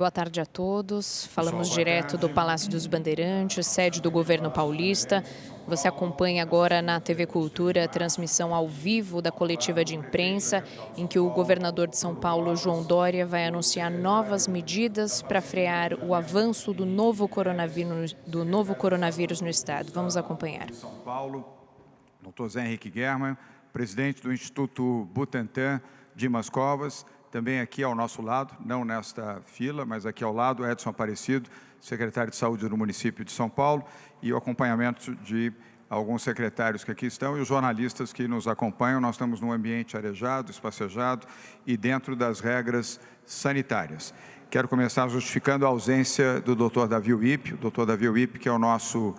Boa tarde a todos. Falamos direto do Palácio dos Bandeirantes, sede do governo paulista. Você acompanha agora na TV Cultura a transmissão ao vivo da coletiva de imprensa, em que o governador de São Paulo, João Dória, vai anunciar novas medidas para frear o avanço do novo coronavírus no estado. Vamos acompanhar. São Paulo, Dr. Zé Henrique Germann, presidente do Instituto Butantan, Dimas Covas. Também aqui ao nosso lado, não nesta fila, mas aqui ao lado, Edson Aparecido, secretário de Saúde do município de São Paulo, e o acompanhamento de alguns secretários que aqui estão e os jornalistas que nos acompanham. Nós estamos num ambiente arejado, espacejado e dentro das regras sanitárias. Quero começar justificando a ausência do Dr. Davi Wipp, o Dr. Davi Wipp, que é o nosso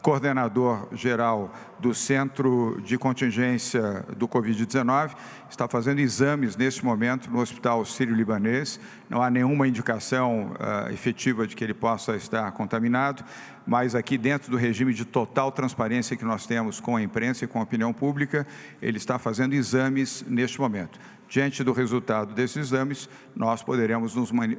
coordenador geral do Centro de Contingência do Covid-19, está fazendo exames neste momento no Hospital Sírio-Libanês. Não há nenhuma indicação efetiva de que ele possa estar contaminado, mas aqui dentro do regime de total transparência que nós temos com a imprensa e com a opinião pública, ele está fazendo exames neste momento. Diante do resultado desses exames, nós poderemos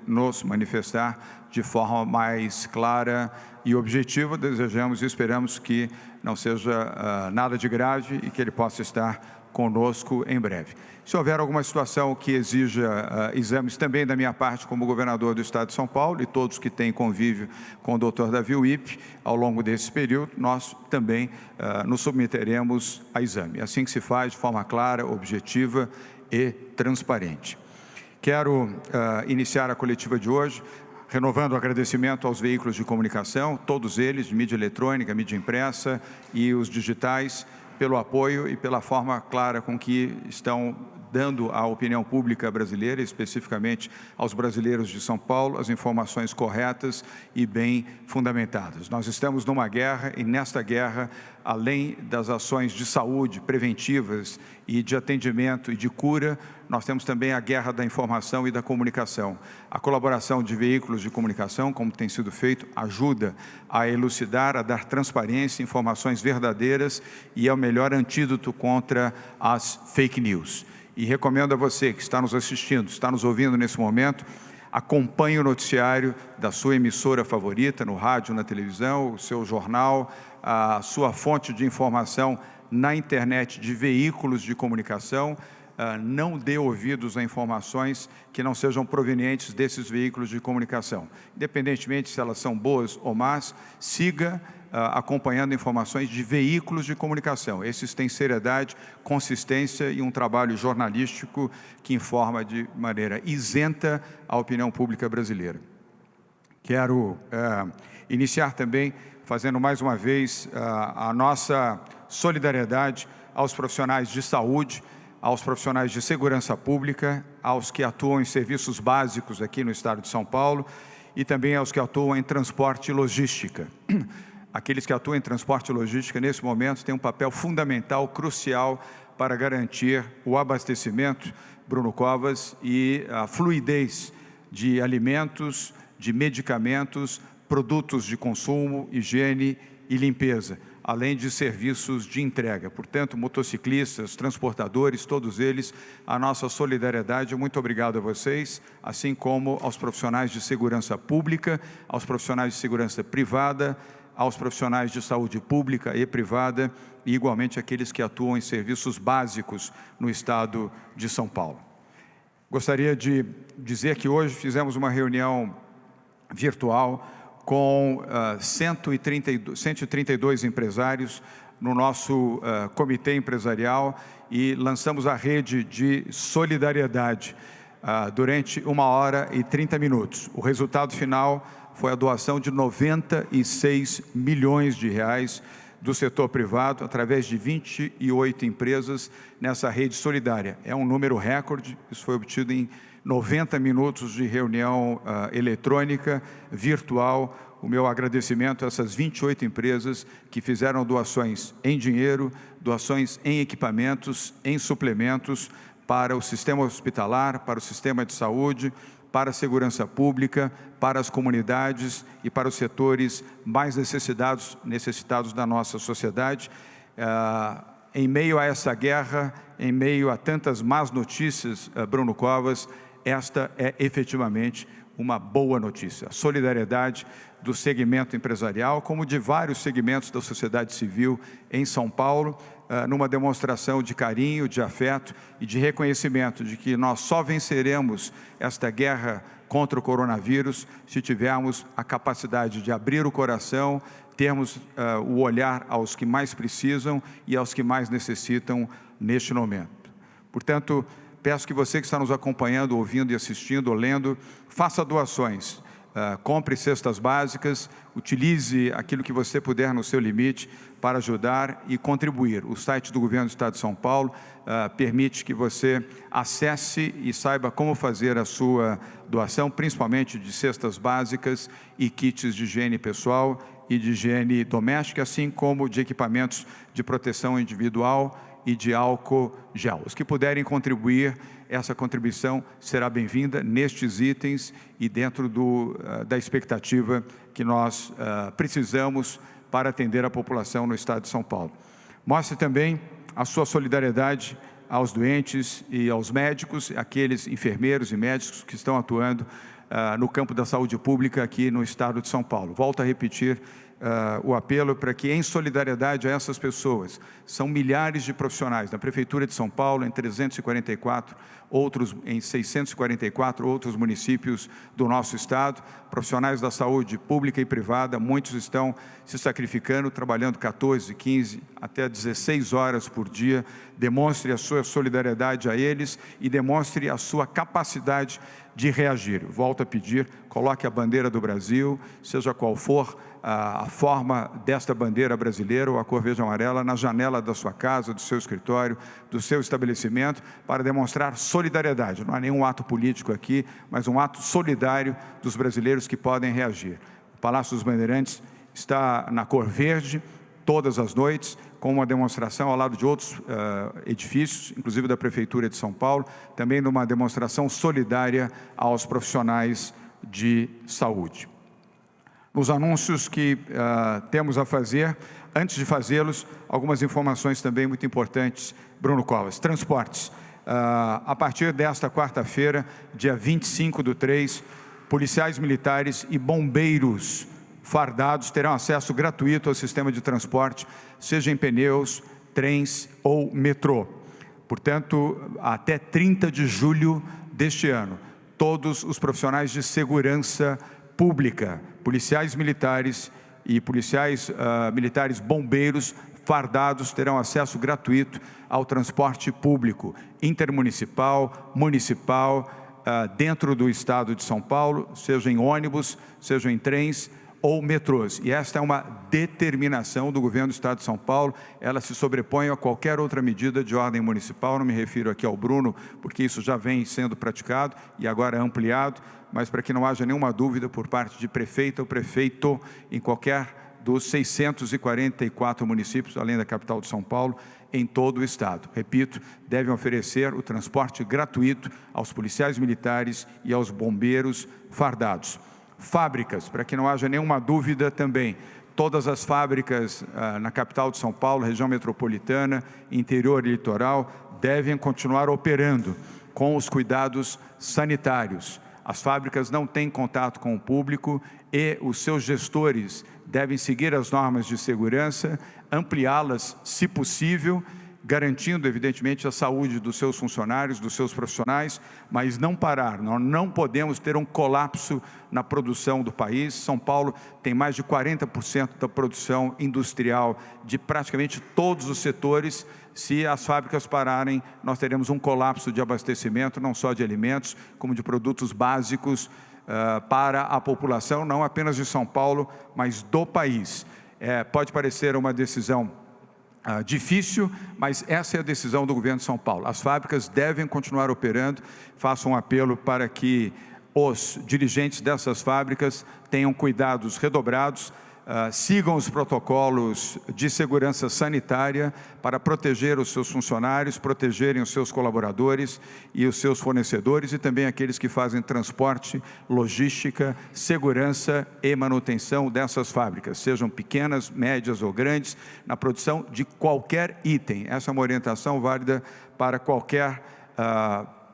nos manifestar de forma mais clara e objetiva. Desejamos e esperamos que não seja nada de grave e que ele possa estar conosco em breve. Se houver alguma situação que exija exames também da minha parte como governador do Estado de São Paulo e todos que têm convívio com o Dr. Davi Wipp ao longo desse período, nós também nos submeteremos a exame. Assim que se faz de forma clara, objetiva e transparente. Quero iniciar a coletiva de hoje renovando o agradecimento aos veículos de comunicação, todos eles, de mídia eletrônica, mídia impressa e os digitais, pelo apoio e pela forma clara com que estão dando à opinião pública brasileira, especificamente aos brasileiros de São Paulo, as informações corretas e bem fundamentadas. Nós estamos numa guerra e nesta guerra, além das ações de saúde preventivas e de atendimento e de cura, nós temos também a guerra da informação e da comunicação. A colaboração de veículos de comunicação, como tem sido feito, ajuda a elucidar, a dar transparência, informações verdadeiras e é o melhor antídoto contra as fake news. E recomendo a você que está nos assistindo, está nos ouvindo nesse momento, acompanhe o noticiário da sua emissora favorita, no rádio, na televisão, o seu jornal, a sua fonte de informação na internet de veículos de comunicação. Não dê ouvidos a informações que não sejam provenientes desses veículos de comunicação. Independentemente se elas são boas ou más, siga acompanhando informações de veículos de comunicação. Esses têm seriedade, consistência e um trabalho jornalístico que informa de maneira isenta a opinião pública brasileira. Quero iniciar também fazendo mais uma vez a nossa solidariedade aos profissionais de saúde, aos profissionais de segurança pública, aos que atuam em serviços básicos aqui no estado de São Paulo e também aos que atuam em transporte e logística. Aqueles que atuam em transporte e logística, nesse momento, têm um papel fundamental, crucial, para garantir o abastecimento, Bruno Covas, e a fluidez de alimentos, de medicamentos, produtos de consumo, higiene e limpeza, além de serviços de entrega. Portanto, motociclistas, transportadores, todos eles, a nossa solidariedade. Muito obrigado a vocês, assim como aos profissionais de segurança pública, aos profissionais de segurança privada, aos profissionais de saúde pública e privada e, igualmente, aqueles que atuam em serviços básicos no estado de São Paulo. Gostaria de dizer que hoje fizemos uma reunião virtual com 132 empresários no nosso comitê empresarial e lançamos a rede de solidariedade durante 1h30. O resultado final foi a doação de 96 milhões de reais do setor privado, através de 28 empresas nessa rede solidária. É um número recorde, isso foi obtido em 90 minutos de reunião eletrônica, virtual. O meu agradecimento a essas 28 empresas que fizeram doações em dinheiro, doações em equipamentos, em suplementos para o sistema hospitalar, para o sistema de saúde, para a segurança pública, para as comunidades e para os setores mais necessitados da nossa sociedade. Em meio a essa guerra, em meio a tantas más notícias, Bruno Covas, esta é efetivamente uma boa notícia. A solidariedade do segmento empresarial, como de vários segmentos da sociedade civil em São Paulo, numa demonstração de carinho, de afeto e de reconhecimento de que nós só venceremos esta guerra contra o coronavírus se tivermos a capacidade de abrir o coração, termos o olhar aos que mais precisam e aos que mais necessitam neste momento. Portanto, peço que você que está nos acompanhando, ouvindo e assistindo, ou lendo, faça doações. Compre cestas básicas, utilize aquilo que você puder no seu limite para ajudar e contribuir. O site do Governo do Estado de São Paulo permite que você acesse e saiba como fazer a sua doação, principalmente de cestas básicas e kits de higiene pessoal e de higiene doméstica, assim como de equipamentos de proteção individual e de álcool gel. Os que puderem contribuir, essa contribuição será bem-vinda nestes itens e dentro da expectativa que nós precisamos para atender a população no Estado de São Paulo. Mostre também a sua solidariedade aos doentes e aos médicos, aqueles enfermeiros e médicos que estão atuando no campo da saúde pública aqui no Estado de São Paulo. Volto a repetir o apelo para que, em solidariedade a essas pessoas, são milhares de profissionais da Prefeitura de São Paulo, em 344, outros em 644 outros municípios do nosso estado, profissionais da saúde pública e privada, muitos estão se sacrificando, trabalhando 14, 15, até 16 horas por dia. Demonstre a sua solidariedade a eles e demonstre a sua capacidade de reagir. Volto a pedir, coloque a bandeira do Brasil, seja qual for a forma desta bandeira brasileira ou a cor verde e amarela, na janela da sua casa, do seu escritório, do seu estabelecimento, para demonstrar solidariedade. Não há nenhum ato político aqui, mas um ato solidário dos brasileiros que podem reagir. O Palácio dos Bandeirantes está na cor verde, todas as noites, com uma demonstração ao lado de outros edifícios, inclusive da Prefeitura de São Paulo, também numa demonstração solidária aos profissionais de saúde. Nos anúncios que temos a fazer, antes de fazê-los, algumas informações também muito importantes, Bruno Covas. Transportes. A partir desta quarta-feira, dia 25/3, policiais militares e bombeiros fardados terão acesso gratuito ao sistema de transporte, seja em pneus, trens ou metrô. Portanto, até 30 de julho deste ano, todos os profissionais de segurança pública, policiais militares e policiais militares bombeiros fardados terão acesso gratuito ao transporte público, intermunicipal, municipal, dentro do estado de São Paulo, seja em ônibus, seja em trens ou metrôs. E esta é uma determinação do Governo do Estado de São Paulo, ela se sobrepõe a qualquer outra medida de ordem municipal. Não me refiro aqui ao Bruno, porque isso já vem sendo praticado e agora é ampliado, mas para que não haja nenhuma dúvida por parte de prefeita ou prefeito em qualquer dos 644 municípios, além da capital de São Paulo, em todo o estado. Repito, devem oferecer o transporte gratuito aos policiais militares e aos bombeiros fardados. Fábricas, para que não haja nenhuma dúvida também, todas as fábricas na capital de São Paulo, região metropolitana, interior e litoral, devem continuar operando com os cuidados sanitários. As fábricas não têm contato com o público e os seus gestores devem seguir as normas de segurança, ampliá-las, se possível, garantindo, evidentemente, a saúde dos seus funcionários, dos seus profissionais, mas não parar. Nós não podemos ter um colapso na produção do país. São Paulo tem mais de 40% da produção industrial de praticamente todos os setores. Se as fábricas pararem, nós teremos um colapso de abastecimento, não só de alimentos, como de produtos básicos para a população, não apenas de São Paulo, mas do país. Pode parecer uma decisão difícil, mas essa é a decisão do Governo de São Paulo. As fábricas devem continuar operando. Faço um apelo para que os dirigentes dessas fábricas tenham cuidados redobrados, sigam os protocolos de segurança sanitária para proteger os seus funcionários, protegerem os seus colaboradores e os seus fornecedores e também aqueles que fazem transporte, logística, segurança e manutenção dessas fábricas, sejam pequenas, médias ou grandes, na produção de qualquer item. Essa é uma orientação válida para qualquer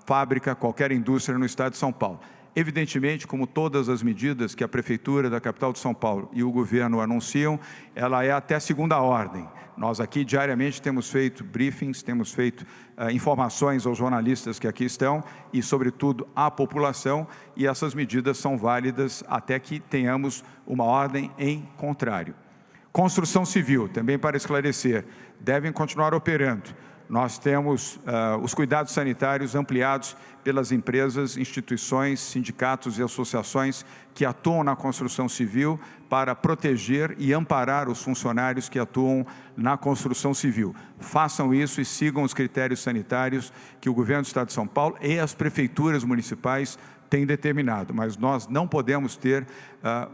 fábrica, qualquer indústria no estado de São Paulo. Evidentemente, como todas as medidas que a Prefeitura da capital de São Paulo e o governo anunciam, ela é até segunda ordem. Nós aqui diariamente temos feito briefings, temos feito informações aos jornalistas que aqui estão e, sobretudo, à população, e essas medidas são válidas até que tenhamos uma ordem em contrário. Construção civil, também para esclarecer, devem continuar operando. Nós temos os cuidados sanitários ampliados pelas empresas, instituições, sindicatos e associações que atuam na construção civil para proteger e amparar os funcionários que atuam na construção civil. Façam isso e sigam os critérios sanitários que o governo do Estado de São Paulo e as prefeituras municipais têm determinado, mas nós não podemos ter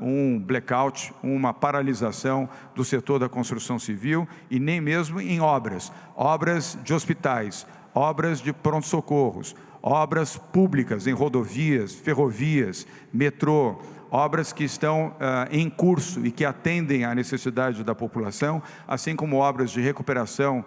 um blackout, uma paralisação do setor da construção civil e nem mesmo em obras de hospitais, obras de pronto-socorros, obras públicas em rodovias, ferrovias, metrô, obras que estão em curso e que atendem à necessidade da população, assim como obras de recuperação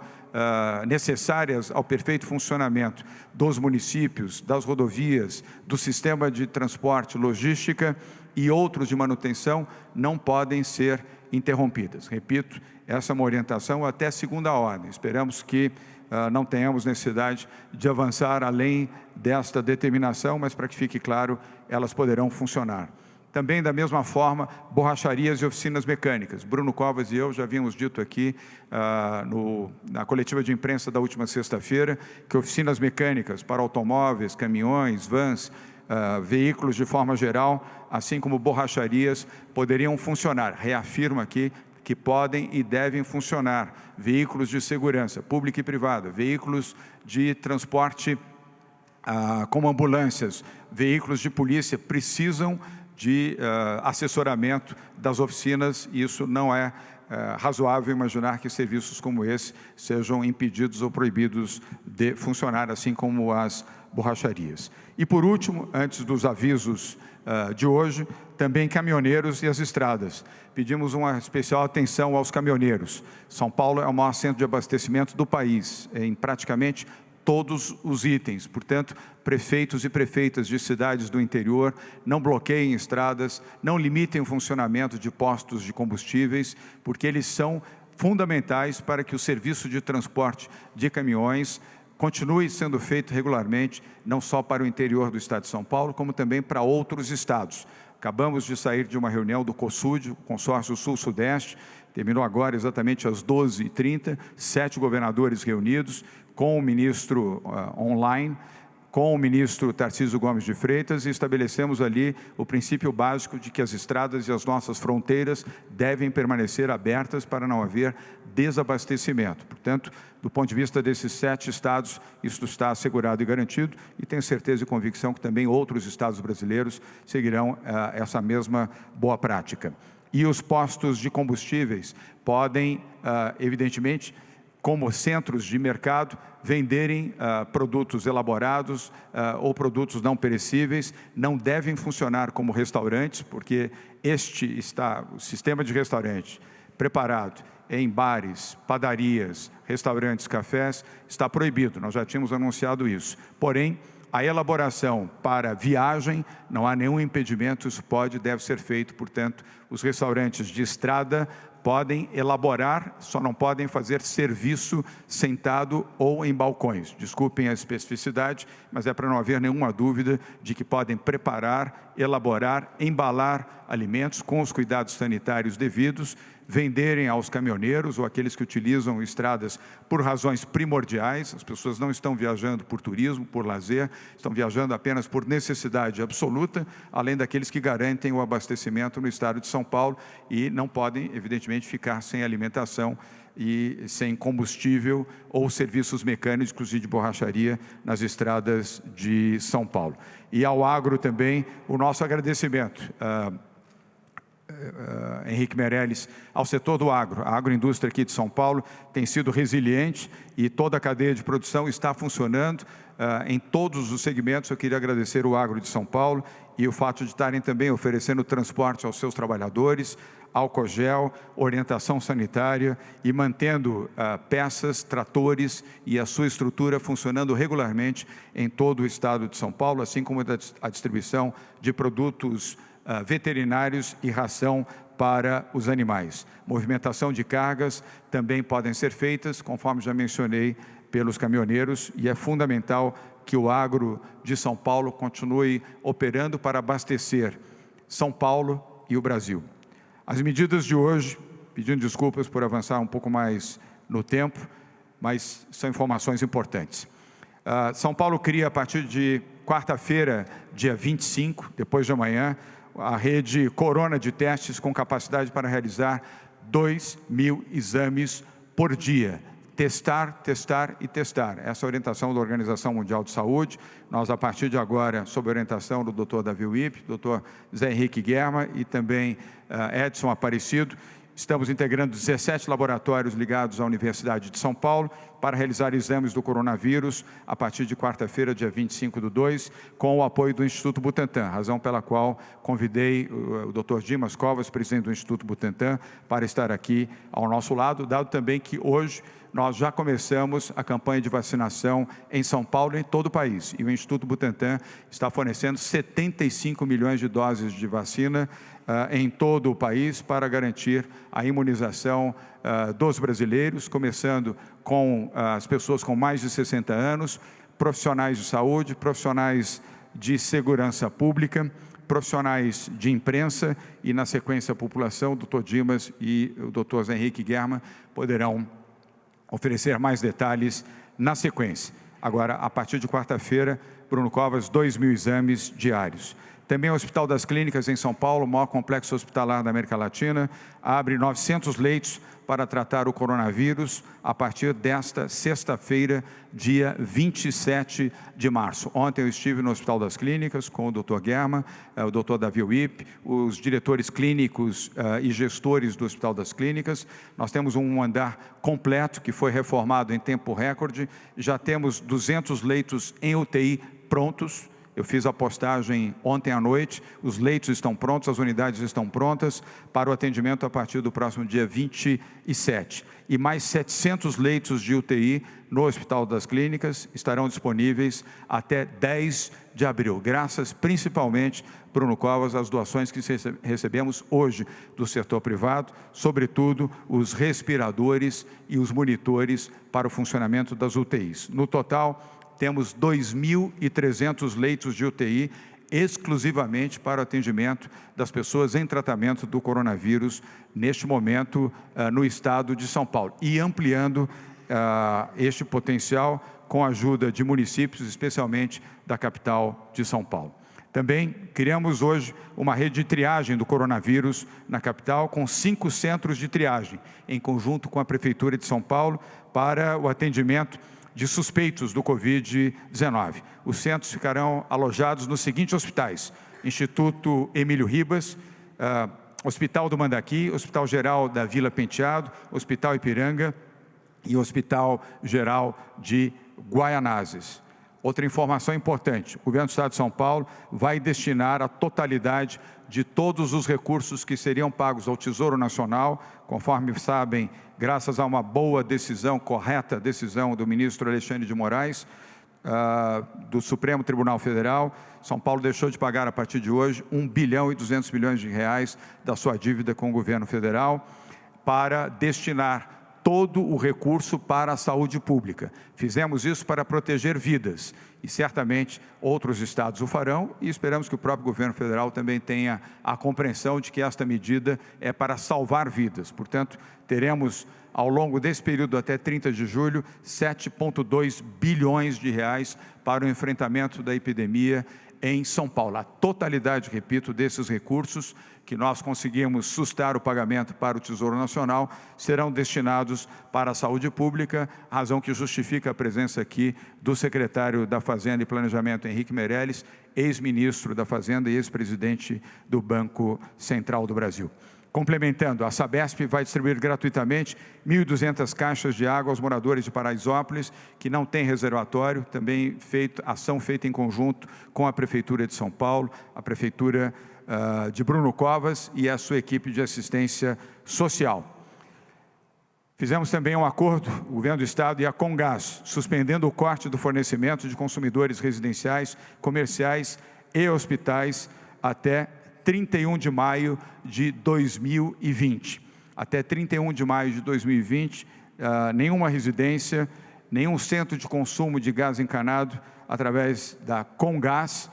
necessárias ao perfeito funcionamento dos municípios, das rodovias, do sistema de transporte, logística e outros de manutenção não podem ser interrompidas. Repito, essa é uma orientação até segunda ordem. Esperamos que não tenhamos necessidade de avançar além desta determinação, mas para que fique claro, elas poderão funcionar. Também, da mesma forma, borracharias e oficinas mecânicas. Bruno Covas e eu já havíamos dito aqui na coletiva de imprensa da última sexta-feira que oficinas mecânicas para automóveis, caminhões, vans, veículos de forma geral, assim como borracharias, poderiam funcionar. Reafirmo aqui que podem e devem funcionar. Veículos de segurança, pública e privada, veículos de transporte como ambulâncias, veículos de polícia precisam de assessoramento das oficinas, e isso não é razoável imaginar que serviços como esse sejam impedidos ou proibidos de funcionar, assim como as borracharias. E por último, antes dos avisos de hoje, também caminhoneiros e as estradas. Pedimos uma especial atenção aos caminhoneiros. São Paulo é o maior centro de abastecimento do país, em praticamente todos os itens. Portanto, prefeitos e prefeitas de cidades do interior não bloqueiem estradas, não limitem o funcionamento de postos de combustíveis, porque eles são fundamentais para que o serviço de transporte de caminhões continue sendo feito regularmente, não só para o interior do Estado de São Paulo, como também para outros estados. Acabamos de sair de uma reunião do COSUD, o Consórcio Sul-Sudeste, terminou agora exatamente às 12h30, 7 governadores reunidos, com o ministro online, com o ministro Tarcísio Gomes de Freitas, e estabelecemos ali o princípio básico de que as estradas e as nossas fronteiras devem permanecer abertas para não haver desabastecimento. Portanto, do ponto de vista desses 7 estados, isso está assegurado e garantido, e tenho certeza e convicção que também outros estados brasileiros seguirão essa mesma boa prática. E os postos de combustíveis podem, evidentemente, como centros de mercado, venderem produtos elaborados ou produtos não perecíveis, não devem funcionar como restaurantes, porque o sistema de restaurante preparado em bares, padarias, restaurantes, cafés, está proibido. Nós já tínhamos anunciado isso. Porém, a elaboração para viagem, não há nenhum impedimento, isso pode e deve ser feito. Portanto, os restaurantes de estrada podem elaborar, só não podem fazer serviço sentado ou em balcões. Desculpem a especificidade, mas é para não haver nenhuma dúvida de que podem preparar, elaborar, embalar alimentos com os cuidados sanitários devidos, venderem aos caminhoneiros ou aqueles que utilizam estradas por razões primordiais. As pessoas não estão viajando por turismo, por lazer, estão viajando apenas por necessidade absoluta, além daqueles que garantem o abastecimento no estado de São Paulo e não podem, evidentemente, ficar sem alimentação e sem combustível ou serviços mecânicos e de borracharia nas estradas de São Paulo. E ao agro também o nosso agradecimento. Henrique Meirelles, ao setor do agro. A agroindústria aqui de São Paulo tem sido resiliente e toda a cadeia de produção está funcionando em todos os segmentos. Eu queria agradecer o agro de São Paulo e o fato de estarem também oferecendo transporte aos seus trabalhadores, álcool gel, orientação sanitária e mantendo peças, tratores e a sua estrutura funcionando regularmente em todo o estado de São Paulo, assim como a distribuição de produtos veterinários e ração para os animais. Movimentação de cargas também podem ser feitas, conforme já mencionei, pelos caminhoneiros, e é fundamental que o agro de São Paulo continue operando para abastecer São Paulo e o Brasil. As medidas de hoje, pedindo desculpas por avançar um pouco mais no tempo, mas são informações importantes. São Paulo cria, a partir de quarta-feira, dia 25, depois de amanhã, a rede Corona de testes com capacidade para realizar 2.000 exames por dia. Testar, testar e testar. Essa é a orientação da Organização Mundial de Saúde. Nós, a partir de agora, sob orientação do Dr. Davi Wip, Dr. Zé Henrique Guerma e também Edson Aparecido, estamos integrando 17 laboratórios ligados à Universidade de São Paulo para realizar exames do coronavírus a partir de quarta-feira, dia 25/2, com o apoio do Instituto Butantan, razão pela qual convidei o Dr. Dimas Covas, presidente do Instituto Butantan, para estar aqui ao nosso lado, dado também que hoje nós já começamos a campanha de vacinação em São Paulo e em todo o país. E o Instituto Butantan está fornecendo 75 milhões de doses de vacina em todo o país para garantir a imunização dos brasileiros, começando com as pessoas com mais de 60 anos, profissionais de saúde, profissionais de segurança pública, profissionais de imprensa e, na sequência, a população. O Dr. Dimas e o Dr. Zé Henrique Guerma poderão oferecer mais detalhes na sequência. Agora, a partir de quarta-feira, Bruno Covas, 2.000 exames diários. Também o Hospital das Clínicas em São Paulo, o maior complexo hospitalar da América Latina, abre 900 leitos para tratar o coronavírus a partir desta sexta-feira, dia 27 de março. Ontem eu estive no Hospital das Clínicas com o Dr. Guerma, o Dr. Davi Wip, os diretores clínicos e gestores do Hospital das Clínicas. Nós temos um andar completo que foi reformado em tempo recorde. Já temos 200 leitos em UTI prontos. Eu fiz a postagem ontem à noite, os leitos estão prontos, as unidades estão prontas para o atendimento a partir do próximo dia 27. E mais 700 leitos de UTI no Hospital das Clínicas estarão disponíveis até 10 de abril, graças principalmente, Bruno Covas, às doações que recebemos hoje do setor privado, sobretudo os respiradores e os monitores para o funcionamento das UTIs. No total, temos 2.300 leitos de UTI exclusivamente para o atendimento das pessoas em tratamento do coronavírus neste momento no estado de São Paulo. E ampliando este potencial com a ajuda de municípios, especialmente da capital de São Paulo. Também criamos hoje uma rede de triagem do coronavírus na capital, com 5 centros de triagem, em conjunto com a Prefeitura de São Paulo, para o atendimento de suspeitos do Covid-19. Os centros ficarão alojados nos seguintes hospitais: Instituto Emílio Ribas, Hospital do Mandaqui, Hospital Geral da Vila Penteado, Hospital Ipiranga e Hospital Geral de Guaianazes. Outra informação importante: o Governo do Estado de São Paulo vai destinar a totalidade de todos os recursos que seriam pagos ao Tesouro Nacional, conforme sabem, graças a uma boa decisão, correta decisão do ministro Alexandre de Moraes, do Supremo Tribunal Federal. São Paulo deixou de pagar, a partir de hoje, 1 bilhão e 200 milhões de reais da sua dívida com o governo federal, para destinar todo o recurso para a saúde pública. Fizemos isso para proteger vidas e certamente outros estados o farão, e esperamos que o próprio governo federal também tenha a compreensão de que esta medida é para salvar vidas. Portanto, teremos ao longo desse período até 30 de julho 7,2 bilhões de reais para o enfrentamento da epidemia em São Paulo. A totalidade, repito, desses recursos que nós conseguimos sustar o pagamento para o Tesouro Nacional serão destinados para a saúde pública, razão que justifica a presença aqui do secretário da Fazenda e Planejamento, Henrique Meirelles, ex-ministro da Fazenda e ex-presidente do Banco Central do Brasil. Complementando, a Sabesp vai distribuir gratuitamente 1.200 caixas de água aos moradores de Paraisópolis, que não têm reservatório, também ação feita em conjunto com a Prefeitura de São Paulo, a Prefeitura de Bruno Covas e a sua equipe de assistência social. Fizemos também um acordo, o Governo do Estado e a Comgás, suspendendo o corte do fornecimento de consumidores residenciais, comerciais e hospitais até 31 de maio de 2020. Até 31 de maio de 2020, nenhuma residência, nenhum centro de consumo de gás encanado, através da Comgás,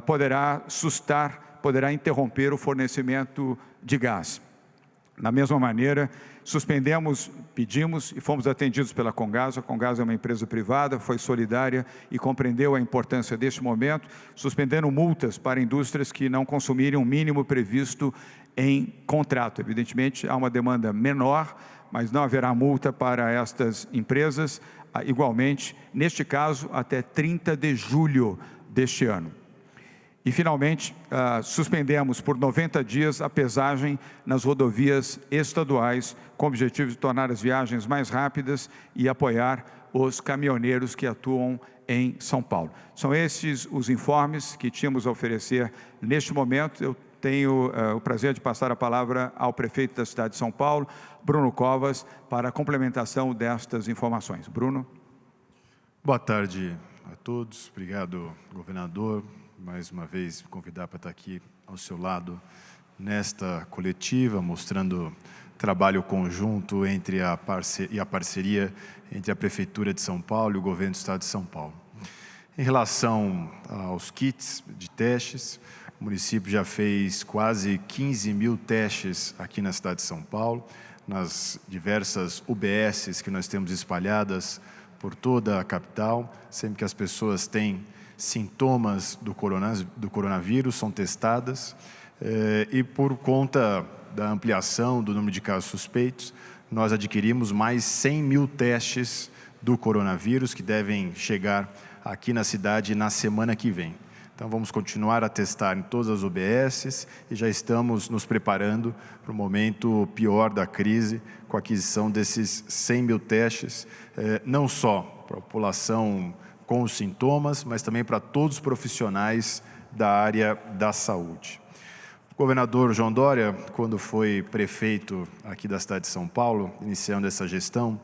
poderá interromper o fornecimento de gás. Da mesma maneira, pedimos e fomos atendidos pela Comgás. A Comgás é uma empresa privada, foi solidária e compreendeu a importância deste momento, suspendendo multas para indústrias que não consumirem o mínimo previsto em contrato. Evidentemente, há uma demanda menor, mas não haverá multa para estas empresas, igualmente, neste caso, até 30 de julho deste ano. E, finalmente, suspendemos por 90 dias a pesagem nas rodovias estaduais, com o objetivo de tornar as viagens mais rápidas e apoiar os caminhoneiros que atuam em São Paulo. São esses os informes que tínhamos a oferecer neste momento. Eu tenho o prazer de passar a palavra ao prefeito da cidade de São Paulo, Bruno Covas, para a complementação destas informações. Bruno. Boa tarde a todos. Obrigado, governador. Mais uma vez, me convidar para estar aqui ao seu lado nesta coletiva, mostrando trabalho conjunto entre a parceria entre a Prefeitura de São Paulo e o Governo do Estado de São Paulo. Em relação aos kits de testes, o município já fez quase 15 mil testes aqui na cidade de São Paulo, nas diversas UBSs que nós temos espalhadas por toda a capital. Sempre que as pessoas têm sintomas do coronavírus, são testadas, e por conta da ampliação do número de casos suspeitos, nós adquirimos mais 100 mil testes do coronavírus que devem chegar aqui na cidade na semana que vem. Então vamos continuar a testar em todas as UBSs e já estamos nos preparando para o momento pior da crise, com a aquisição desses 100 mil testes, não só para a população com os sintomas, mas também para todos os profissionais da área da saúde. O governador João Dória, quando foi prefeito aqui da cidade de São Paulo, iniciando essa gestão,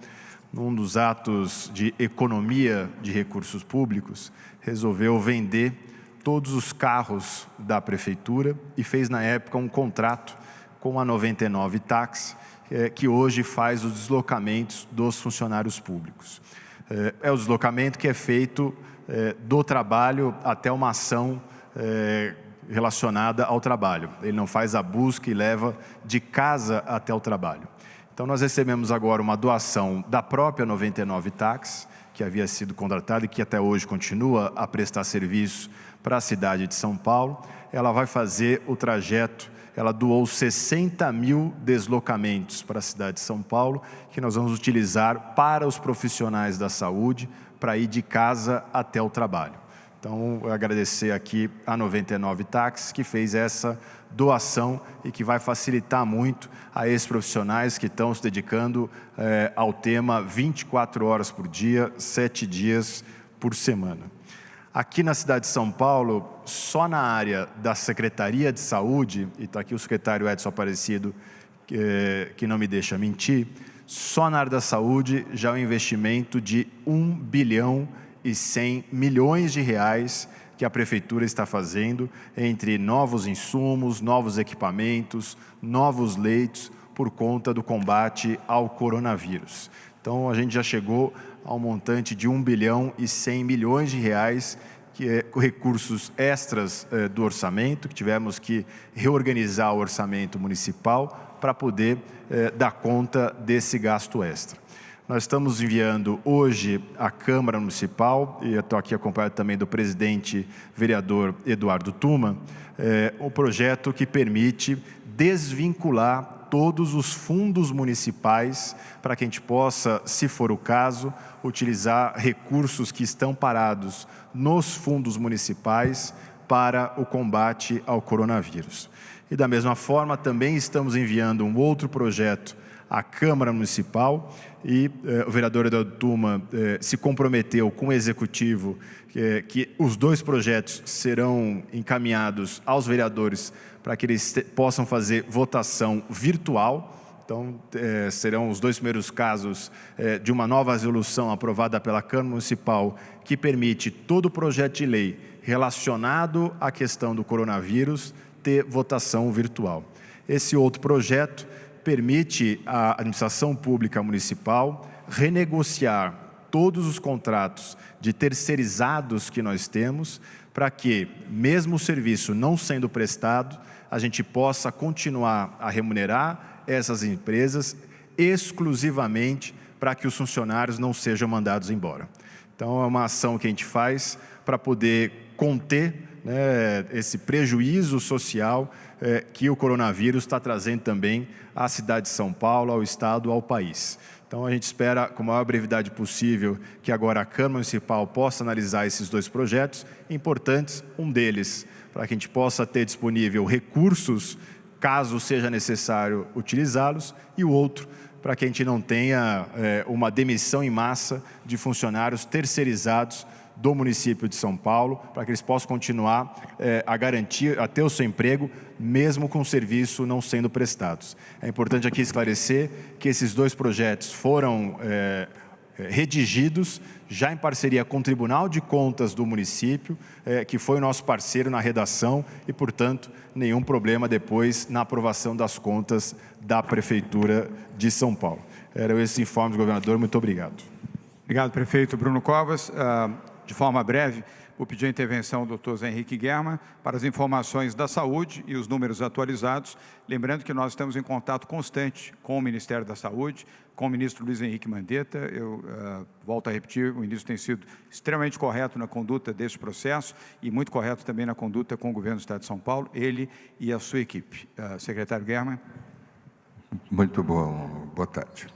num dos atos de economia de recursos públicos, resolveu vender todos os carros da prefeitura e fez na época um contrato com a 99 Táxi, que hoje faz os deslocamentos dos funcionários públicos. É o deslocamento que é feito do trabalho até uma ação relacionada ao trabalho. Ele não faz a busca e leva de casa até o trabalho. Então nós recebemos agora uma doação da própria 99 Táxi, que havia sido contratada e que até hoje continua a prestar serviço para a cidade de São Paulo. Ela vai fazer o trajeto. Ela doou 60 mil deslocamentos para a cidade de São Paulo, que nós vamos utilizar para os profissionais da saúde, para ir de casa até o trabalho. Então, eu agradecer aqui a 99 Táxi, que fez essa doação e que vai facilitar muito a esses profissionais que estão se dedicando ao tema 24 horas por dia, 7 dias por semana. Aqui na cidade de São Paulo, só na área da Secretaria de Saúde, e está aqui o secretário Edson Aparecido, que não me deixa mentir, só na área da saúde já é um investimento de 1 bilhão e 100 milhões de reais que a Prefeitura está fazendo entre novos insumos, novos equipamentos, novos leitos, por conta do combate ao coronavírus. Então, a gente já chegou a um montante de 1 bilhão e 100 milhões de reais, que é recursos extras do orçamento, que tivemos que reorganizar o orçamento municipal para poder dar conta desse gasto extra. Nós estamos enviando hoje à Câmara Municipal, e eu estou aqui acompanhado também do presidente vereador Eduardo Tuma, um projeto que permite desvincular todos os fundos municipais para que a gente possa, se for o caso, utilizar recursos que estão parados nos fundos municipais para o combate ao coronavírus. E da mesma forma, também estamos enviando um outro projeto à Câmara Municipal e o vereador Eduardo Tuma se comprometeu com o Executivo que os dois projetos serão encaminhados aos vereadores para que eles possam fazer votação virtual. Então, serão os dois primeiros casos de uma nova resolução aprovada pela Câmara Municipal que permite todo o projeto de lei relacionado à questão do coronavírus ter votação virtual. Esse outro projeto permite à administração pública municipal renegociar todos os contratos de terceirizados que nós temos para que, mesmo o serviço não sendo prestado, a gente possa continuar a remunerar essas empresas exclusivamente para que os funcionários não sejam mandados embora. Então, é uma ação que a gente faz para poder conter, né, esse prejuízo social que o coronavírus está trazendo também à cidade de São Paulo, ao Estado, ao país. Então, a gente espera, com a maior brevidade possível, que agora a Câmara Municipal possa analisar esses dois projetos importantes, um deles, para que a gente possa ter disponível recursos, caso seja necessário utilizá-los, e o outro, para que a gente não tenha uma demissão em massa de funcionários terceirizados do município de São Paulo, para que eles possam continuar a garantir, a ter o seu emprego, mesmo com o serviço não sendo prestados. É importante aqui esclarecer que esses dois projetos foram redigidos já em parceria com o Tribunal de Contas do município, que foi o nosso parceiro na redação e, portanto, nenhum problema depois na aprovação das contas da Prefeitura de São Paulo. Eram esses informes, governador. Muito obrigado. Obrigado, prefeito Bruno Covas. De forma breve, vou pedir a intervenção do Dr. Zé Henrique Germann para as informações da saúde e os números atualizados. Lembrando que nós estamos em contato constante com o Ministério da Saúde, com o ministro Luiz Henrique Mandetta. Eu volto a repetir, o ministro tem sido extremamente correto na conduta deste processo e muito correto também na conduta com o governo do Estado de São Paulo, ele e a sua equipe. Secretário Germann. Muito boa tarde.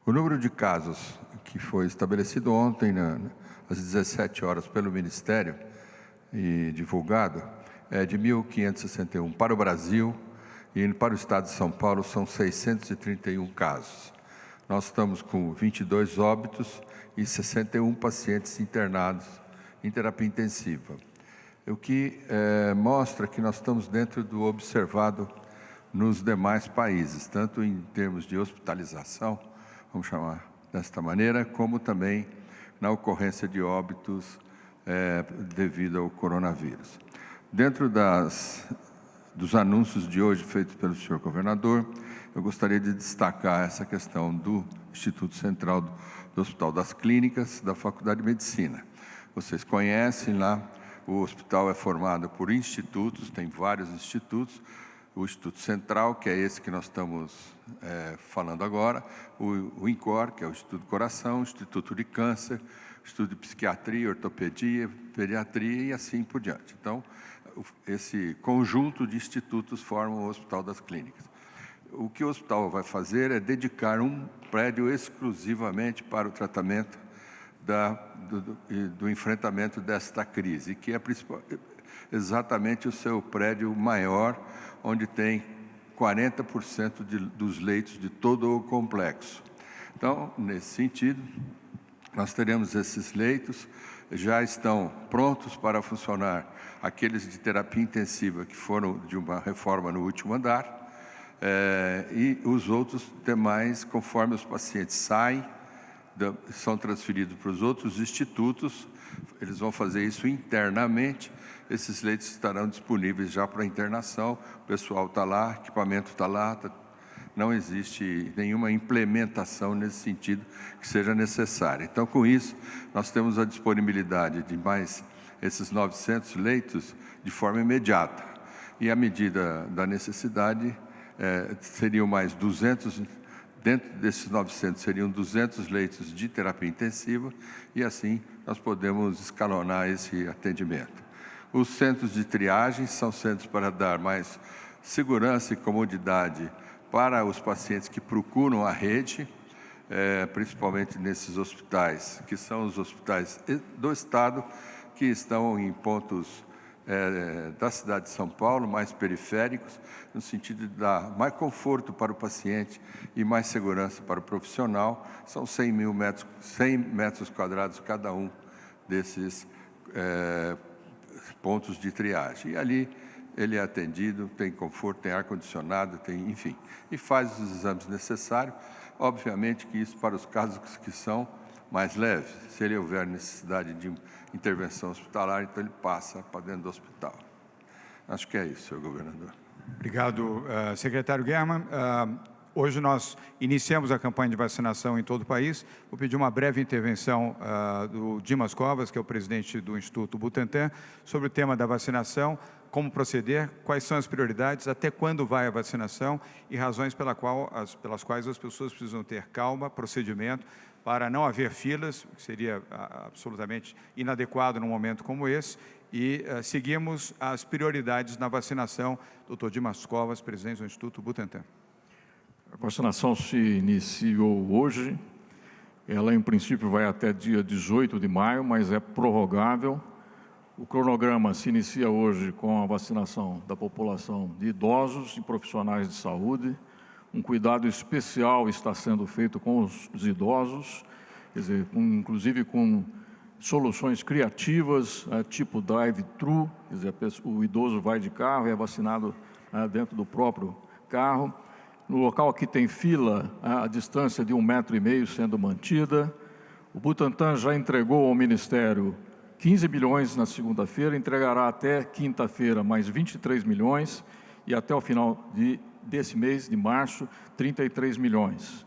O número de casos que foi estabelecido ontem, às 17 horas, pelo Ministério e divulgado, é de 1.561 para o Brasil e para o Estado de São Paulo são 631 casos. Nós estamos com 22 óbitos e 61 pacientes internados em terapia intensiva, o que mostra que nós estamos dentro do observado nos demais países, tanto em termos de hospitalização, vamos chamar desta maneira, como também na ocorrência de óbitos devido ao coronavírus. Dentro dos anúncios de hoje feitos pelo senhor governador, eu gostaria de destacar essa questão do Instituto Central do Hospital das Clínicas da Faculdade de Medicina. Vocês conhecem lá, o hospital é formado por institutos, tem vários institutos, o Instituto Central, que é esse que nós estamos falando agora, o INCOR, que é o Instituto do Coração, o Instituto de Câncer, o Instituto de Psiquiatria, Ortopedia, Pediatria e assim por diante. Então, esse conjunto de institutos forma o Hospital das Clínicas. O que o hospital vai fazer é dedicar um prédio exclusivamente para o tratamento do enfrentamento desta crise, que é exatamente o seu prédio maior, onde tem 40% dos leitos de todo o complexo. Então, nesse sentido, nós teremos esses leitos, já estão prontos para funcionar aqueles de terapia intensiva que foram de uma reforma no último andar, e os outros demais, conforme os pacientes saem, são transferidos para os outros institutos, eles vão fazer isso internamente. Esses leitos estarão disponíveis já para internação, o pessoal está lá, o equipamento está lá, não existe nenhuma implementação nesse sentido que seja necessária. Então, com isso, nós temos a disponibilidade de mais esses 900 leitos de forma imediata. E à medida da necessidade, seriam mais 200, dentro desses 900 seriam 200 leitos de terapia intensiva, e assim nós podemos escalonar esse atendimento. Os centros de triagem são centros para dar mais segurança e comodidade para os pacientes que procuram a rede, principalmente nesses hospitais, que são os hospitais do Estado, que estão em pontos da cidade de São Paulo, mais periféricos, no sentido de dar mais conforto para o paciente e mais segurança para o profissional. São 100 metros quadrados cada um desses pontos de triagem. E ali ele é atendido, tem conforto, tem ar-condicionado, enfim, e faz os exames necessários. Obviamente que isso para os casos que são mais leves. Se ele houver necessidade de intervenção hospitalar, então ele passa para dentro do hospital. Acho que é isso, senhor governador. Obrigado, secretário Germann. Hoje nós iniciamos a campanha de vacinação em todo o país. Vou pedir uma breve intervenção do Dimas Covas, que é o presidente do Instituto Butantan, sobre o tema da vacinação, como proceder, quais são as prioridades, até quando vai a vacinação e razões pelas quais as pessoas precisam ter calma, procedimento, para não haver filas, que seria absolutamente inadequado num momento como esse, e seguimos as prioridades na vacinação. Dr. Dimas Covas, presidente do Instituto Butantan. A vacinação se iniciou hoje, ela em princípio vai até dia 18 de maio, mas é prorrogável. O cronograma se inicia hoje com a vacinação da população de idosos e profissionais de saúde. Um cuidado especial está sendo feito com os idosos, quer dizer, inclusive com soluções criativas, tipo drive-thru, quer dizer, o idoso vai de carro e é vacinado dentro do próprio carro. No local que tem fila, a distância de 1,5 metro sendo mantida. O Butantan já entregou ao Ministério 15 milhões na segunda-feira, entregará até quinta-feira mais 23 milhões e até o final desse mês, de março, 33 milhões.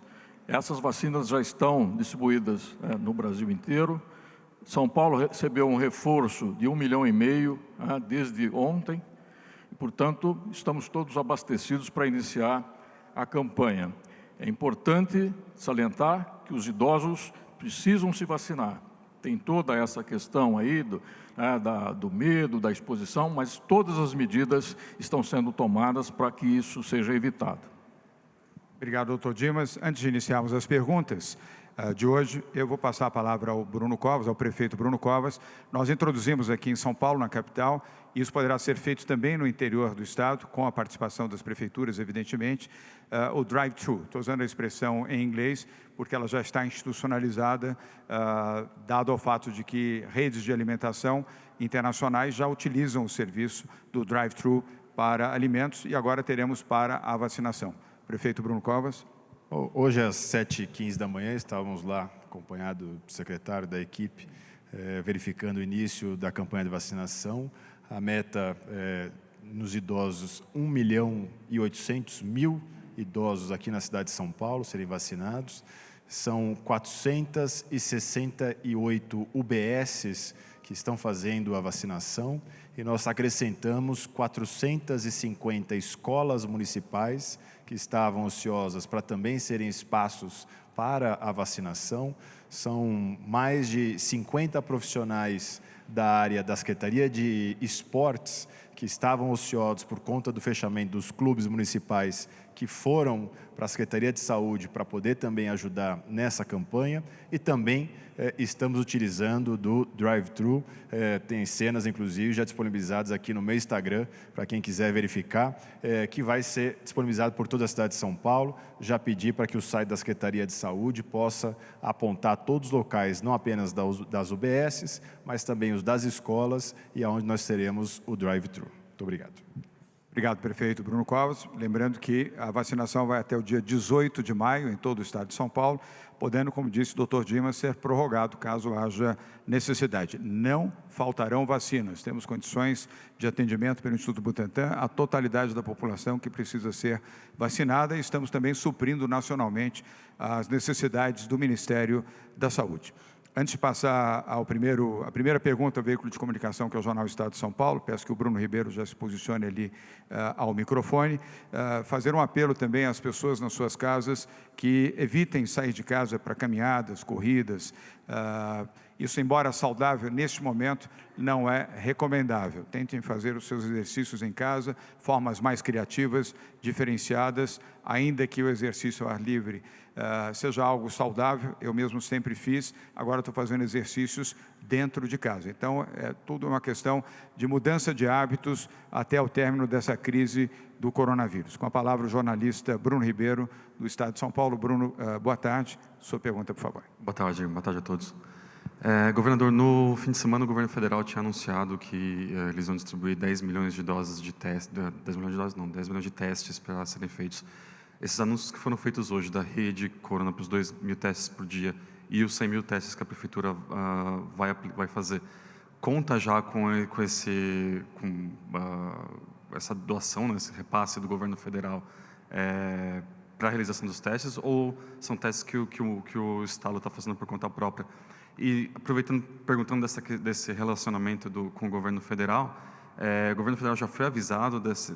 Essas vacinas já estão distribuídas no Brasil inteiro. São Paulo recebeu um reforço de 1,5 milhão desde ontem. E, portanto, estamos todos abastecidos para iniciar a campanha. É importante salientar que os idosos precisam se vacinar. Tem toda essa questão aí do medo, da exposição, mas todas as medidas estão sendo tomadas para que isso seja evitado. Obrigado, doutor Dimas. Antes de iniciarmos as perguntas de hoje, eu vou passar a palavra ao Bruno Covas, ao prefeito Bruno Covas. Nós introduzimos aqui em São Paulo, na capital, e isso poderá ser feito também no interior do estado, com a participação das prefeituras, evidentemente, o drive-thru. Estou usando a expressão em inglês, porque ela já está institucionalizada, dado ao fato de que redes de alimentação internacionais já utilizam o serviço do drive-thru para alimentos e agora teremos para a vacinação. Prefeito Bruno Covas. Hoje, às 7h15 da manhã, estávamos lá, acompanhado do secretário da equipe, verificando o início da campanha de vacinação. A meta nos idosos, 1.800.000 idosos aqui na cidade de São Paulo serem vacinados. São 468 UBSs que estão fazendo a vacinação e nós acrescentamos 450 escolas municipais que estavam ociosas para também serem espaços para a vacinação. São mais de 50 profissionais da área da Secretaria de Esportes que estavam ociosos por conta do fechamento dos clubes municipais que foram para a Secretaria de Saúde para poder também ajudar nessa campanha e também estamos utilizando do drive-thru, tem cenas inclusive já disponibilizadas aqui no meu Instagram para quem quiser verificar, que vai ser disponibilizado por toda a cidade de São Paulo. Já pedi para que o site da Secretaria de Saúde possa apontar todos os locais, não apenas das UBSs, mas também os das escolas e aonde nós teremos o drive-thru. Muito obrigado. Obrigado, prefeito Bruno Covas. Lembrando que a vacinação vai até o dia 18 de maio em todo o estado de São Paulo, podendo, como disse o doutor Dimas, ser prorrogado caso haja necessidade. Não faltarão vacinas. Temos condições de atendimento pelo Instituto Butantan à totalidade da população que precisa ser vacinada e estamos também suprindo nacionalmente as necessidades do Ministério da Saúde. Antes de passar à primeira pergunta ao veículo de comunicação, que é o Jornal Estado de São Paulo, peço que o Bruno Ribeiro já se posicione ali ao microfone, fazer um apelo também às pessoas nas suas casas que evitem sair de casa para caminhadas, corridas, Isso, embora saudável, neste momento, não é recomendável. Tentem fazer os seus exercícios em casa, formas mais criativas, diferenciadas, ainda que o exercício ao ar livre seja algo saudável. Eu mesmo sempre fiz, agora estou fazendo exercícios dentro de casa. Então, é tudo uma questão de mudança de hábitos até o término dessa crise do coronavírus. Com a palavra o jornalista Bruno Ribeiro, do Estado de São Paulo. Bruno, boa tarde. Sua pergunta, por favor. Boa tarde a todos. Governador, no fim de semana o governo federal tinha anunciado que eles vão distribuir 10 milhões de doses de testes, 10 milhões de testes para serem feitos. Esses anúncios que foram feitos hoje da rede Corona para os 2.000 testes por dia e os 100.000 testes que a prefeitura vai fazer, conta já com essa doação, né, esse repasse do governo federal para a realização dos testes, ou são testes que o Estado está fazendo por conta própria? E perguntando desse relacionamento com o governo federal, o governo federal já foi avisado dessa,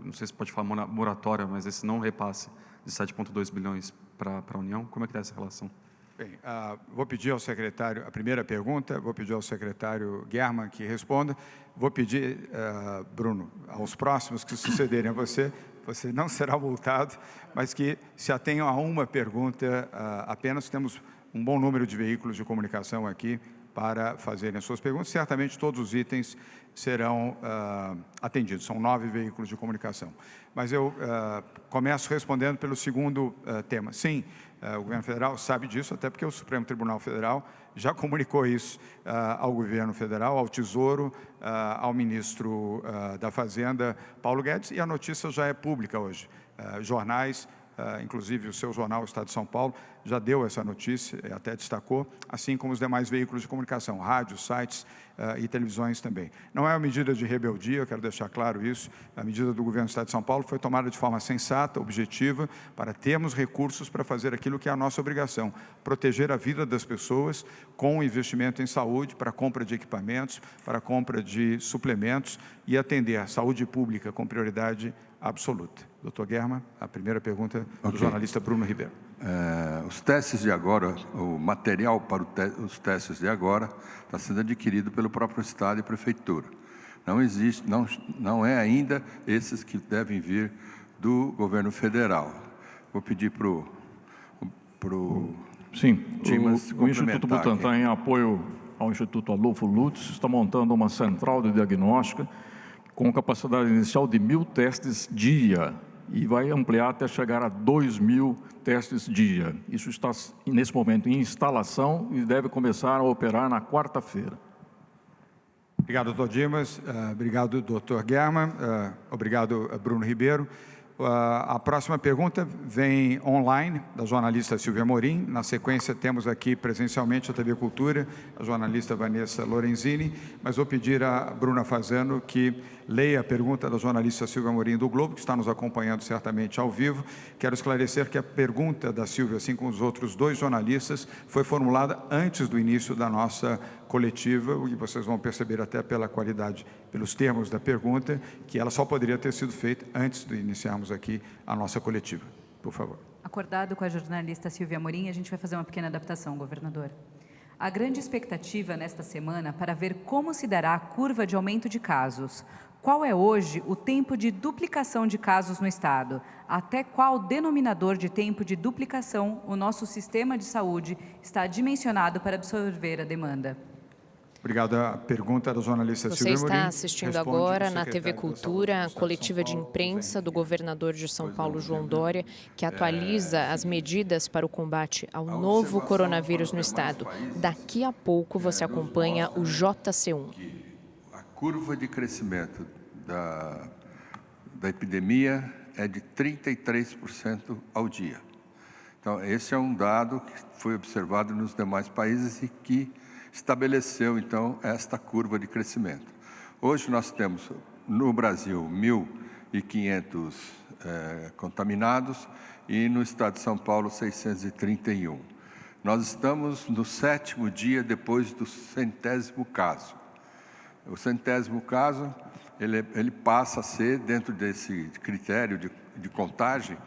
não sei se pode falar moratória, mas esse não repasse de 7,2 bilhões para a União? Como é que está essa relação? Bem, vou pedir ao secretário, a primeira pergunta, vou pedir ao secretário Germann que responda. Vou pedir, Bruno, aos próximos que sucederem a você não será multado, mas que se atenham a uma pergunta apenas. Temos um bom número de veículos de comunicação aqui para fazerem as suas perguntas. Certamente todos os itens serão atendidos. São 9 veículos de comunicação. Mas eu começo respondendo pelo segundo tema. Sim, o governo federal sabe disso, até porque o Supremo Tribunal Federal já comunicou isso ao governo federal, ao Tesouro, ao ministro da Fazenda, Paulo Guedes, e a notícia já é pública hoje. Jornais, inclusive o seu jornal, o Estado de São Paulo, já deu essa notícia, até destacou, assim como os demais veículos de comunicação, rádios, sites e televisões também. Não é uma medida de rebeldia, eu quero deixar claro isso. A medida do governo do Estado de São Paulo foi tomada de forma sensata, objetiva, para termos recursos para fazer aquilo que é a nossa obrigação, proteger a vida das pessoas com investimento em saúde, para a compra de equipamentos, para a compra de suplementos e atender a saúde pública com prioridade absoluta. Dr. Germann, a primeira pergunta do jornalista Bruno Ribeiro. Os testes de agora, o material para os testes de agora está sendo adquirido pelo próprio Estado e Prefeitura. Não existe, não é ainda esses que devem vir do governo federal. Vou pedir para o Dimas o Instituto Butantan, em apoio ao Instituto Adolfo Lutz, está montando uma central de diagnóstica com capacidade inicial de 1.000 testes dia e vai ampliar até chegar a 2.000 testes dia. Isso está, nesse momento, em instalação e deve começar a operar na quarta-feira. Obrigado, doutor Dimas. Obrigado, doutor Germann. Obrigado, Bruno Ribeiro. A próxima pergunta vem online, da jornalista Silvia Morim. Na sequência, temos aqui presencialmente a TV Cultura, a jornalista Vanessa Lorenzini, mas vou pedir a Bruna Fasano que leia a pergunta da jornalista Silvia Morim do Globo, que está nos acompanhando certamente ao vivo. Quero esclarecer que a pergunta da Silvia, assim como os outros 2 jornalistas, foi formulada antes do início da nossa coletiva, e vocês vão perceber até pela qualidade, pelos termos da pergunta, que ela só poderia ter sido feita antes de iniciarmos aqui a nossa coletiva. Por favor. Acordado com a jornalista Silvia Morim, a gente vai fazer uma pequena adaptação, governador. A grande expectativa nesta semana para ver como se dará a curva de aumento de casos. Qual é hoje o tempo de duplicação de casos no Estado? Até qual denominador de tempo de duplicação o nosso sistema de saúde está dimensionado para absorver a demanda? Obrigado. A pergunta da jornalista Silvia Morim. Você está assistindo agora na TV Cultura a coletiva de imprensa do governador de São Paulo, João Dória, que atualiza as medidas para o combate ao novo coronavírus no Estado. Daqui a pouco você acompanha o JC1. A curva de crescimento da epidemia é de 33% ao dia. Então, esse é um dado que foi observado nos demais países e que estabeleceu, então, esta curva de crescimento. Hoje nós temos, no Brasil, 1.500 contaminados e no Estado de São Paulo, 631. Nós estamos no 7º dia depois do 100º caso. O 100º caso, ele passa a ser, dentro desse critério de contagem,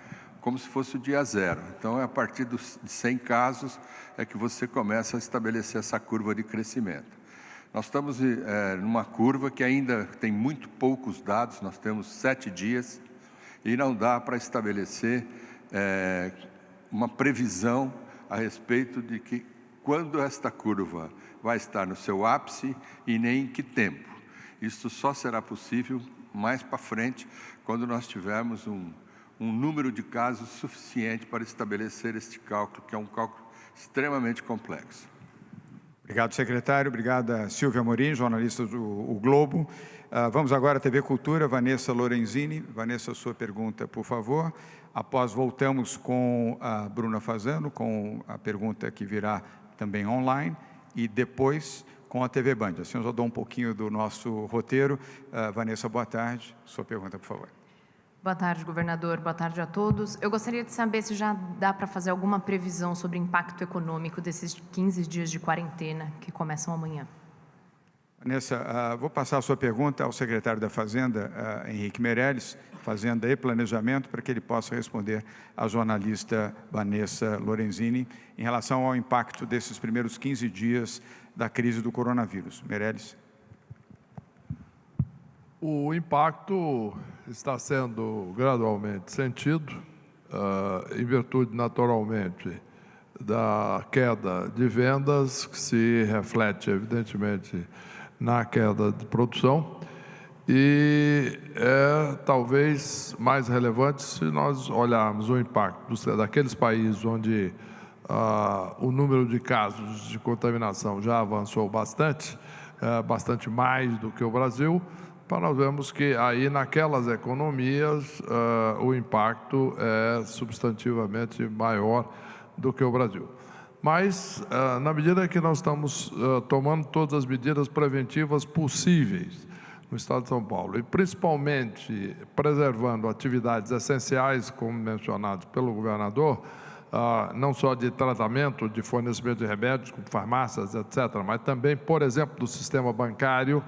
como se fosse o dia zero. Então, é a partir de 100 casos é que você começa a estabelecer essa curva de crescimento. Nós estamos numa curva que ainda tem muito poucos dados, nós temos 7 dias, e não dá para estabelecer uma previsão a respeito de que quando esta curva vai estar no seu ápice e nem em que tempo. Isso só será possível mais para frente, quando nós tivermos um número de casos suficiente para estabelecer este cálculo, que é um cálculo extremamente complexo. Obrigado, secretário. Obrigada, Silvia Amorim, jornalista do O Globo. Vamos agora à TV Cultura, Vanessa Lorenzini. Vanessa, sua pergunta, por favor. Após, voltamos com a Bruna Fasano, com a pergunta que virá também online, e depois com a TV Band. Assim, eu já dou um pouquinho do nosso roteiro. Vanessa, boa tarde. Sua pergunta, por favor. Boa tarde, governador. Boa tarde a todos. Eu gostaria de saber se já dá para fazer alguma previsão sobre o impacto econômico desses 15 dias de quarentena que começam amanhã. Vanessa, vou passar a sua pergunta ao secretário da Fazenda, Henrique Meirelles, Fazenda e Planejamento, para que ele possa responder à jornalista Vanessa Lorenzini em relação ao impacto desses primeiros 15 dias da crise do coronavírus. Meirelles. O impacto está sendo gradualmente sentido, em virtude, naturalmente, da queda de vendas, que se reflete, evidentemente, na queda de produção, e é talvez mais relevante se nós olharmos o impacto daqueles países onde o número de casos de contaminação já avançou bastante, bastante mais do que o Brasil, para nós vermos que aí naquelas economias o impacto é substantivamente maior do que o Brasil. Mas, na medida que nós estamos tomando todas as medidas preventivas possíveis no Estado de São Paulo, e principalmente preservando atividades essenciais, como mencionado pelo governador, não só de tratamento, de fornecimento de remédios, como farmácias, etc., mas também, por exemplo, do sistema bancário,